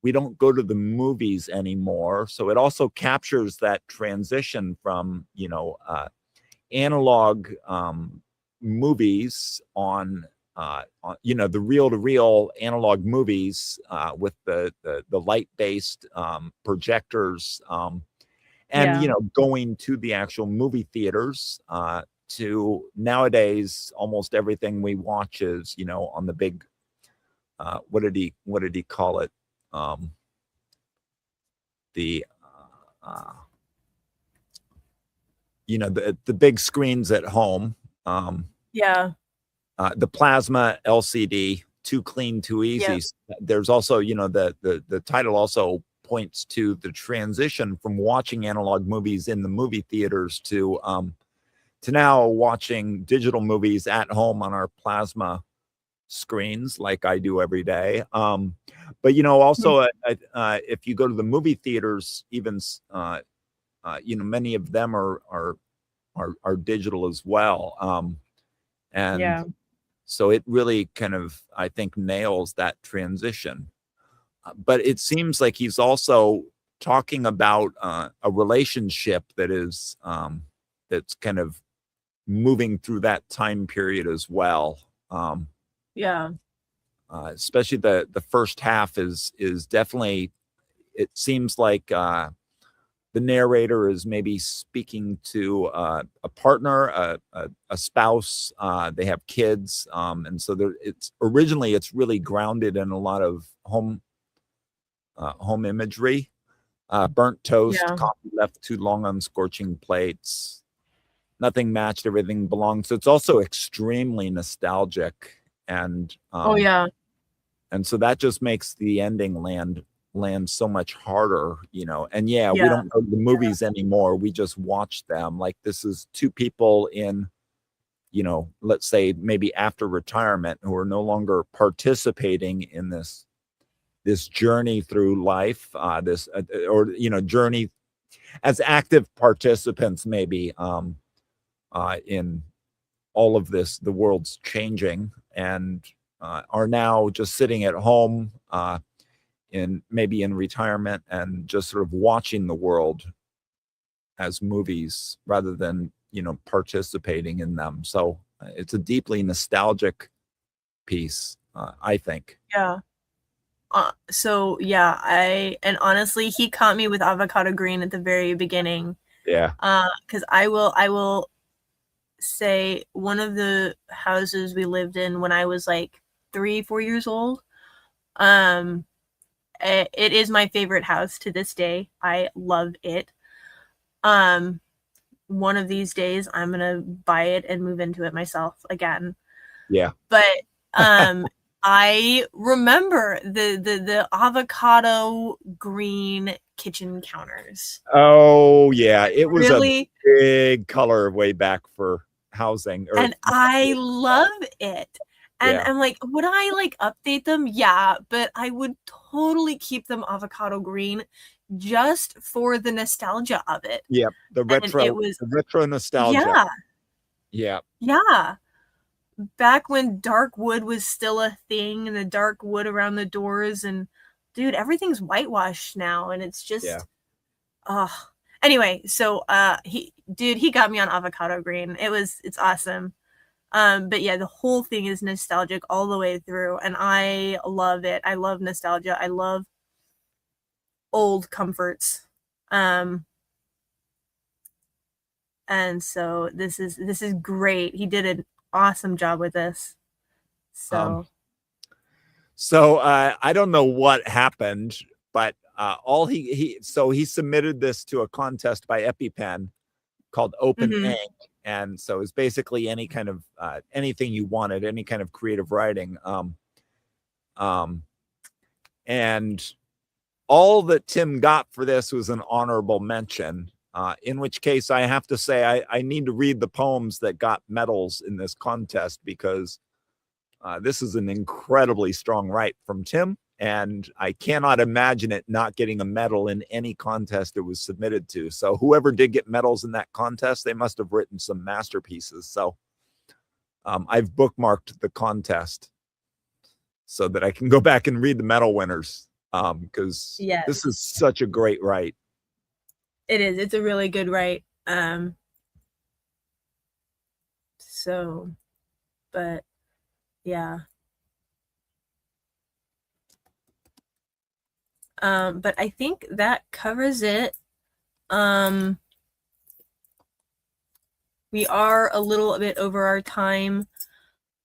C: We don't go to the movies anymore. So it also captures that transition from, analog movies on the reel-to-reel analog movies with the light-based projectors, and going to the actual movie theaters, to nowadays almost everything we watch is on the big what did he call it, the the big screens at home, the plasma LCD, too clean, too easy.
B: Yep.
C: There's also, the title also points to the transition from watching analog movies in the movie theaters to now watching digital movies at home on our plasma screens, like I do every day. But also, if you go to the movie theaters, even many of them are digital as well. And so it really kind of, I think, nails that transition. But it seems like he's also talking about a relationship that is that's kind of moving through that time period as well. Especially the first half is definitely, it seems like the narrator is maybe speaking to a partner, a spouse. They have kids, and so it's really grounded in a lot of home imagery. Burnt toast, coffee left too long on scorching plates. Nothing matched, everything belonged. So it's also extremely nostalgic, and and so that just makes the ending land so much harder, and we don't go to the movies anymore. We just watch them. Like, this is two people in, let's say maybe after retirement, who are no longer participating in this journey through life, journey as active participants, maybe, in all of this. The world's changing, and are now just sitting at home, in retirement, and just sort of watching the world as movies rather than participating in them. So it's a deeply nostalgic piece, I think.
B: And honestly, he caught me with avocado green at the very beginning.
C: Yeah.
B: Because I will say, one of the houses we lived in when I was like 3-4 years old, it is my favorite house to this day. I love it. One of these days I'm gonna buy it and move into it myself again.
C: Yeah.
B: But I remember the avocado green kitchen counters.
C: Oh yeah, it was
B: Really?
C: a big color way back for housing.
B: And I love it. And
C: Yeah.
B: I'm like, would I like update them? Yeah, but I would totally keep them avocado green just for the nostalgia of it.
C: Yep, the retro nostalgia.
B: Yeah,
C: Yeah.
B: yeah. Back when dark wood was still a thing and the dark wood around the doors, and dude, everything's whitewashed now, and it's just anyway, so he got me on avocado green. It's awesome. But yeah, the whole thing is nostalgic all the way through, and I love it. I love nostalgia. I love old comforts. And so this is great. He did an awesome job with this. So
C: I don't know what happened, but he submitted this to a contest by EpiPen called Open Ink. And so it's basically any kind of anything you wanted, any kind of creative writing. And all that Tim got for this was an honorable mention, in which case I have to say I need to read the poems that got medals in this contest, because this is an incredibly strong write from Tim, and I cannot imagine it not getting a medal in any contest it was submitted to. So whoever did get medals in that contest, they must have written some masterpieces. So I've bookmarked the contest so that I can go back and read the medal winners, because this is such a great write.
B: It is. It's a really good write. But yeah. But I think that covers it. We are a little bit over our time.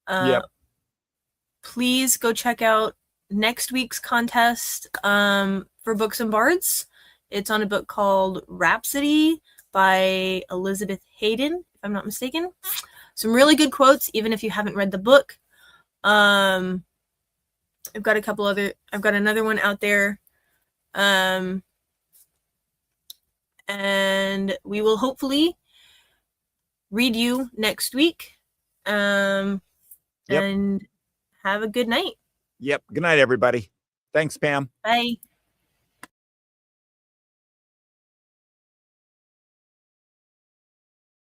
C: Yep.
B: Please go check out next week's contest for Books and Bards. It's on a book called Rhapsody by Elizabeth Hayden, if I'm not mistaken. Some really good quotes, even if you haven't read the book. I've got another one out there. And we will hopefully read you next week. And have a good night.
C: Yep. Good night, everybody. Thanks, Pam.
B: Bye.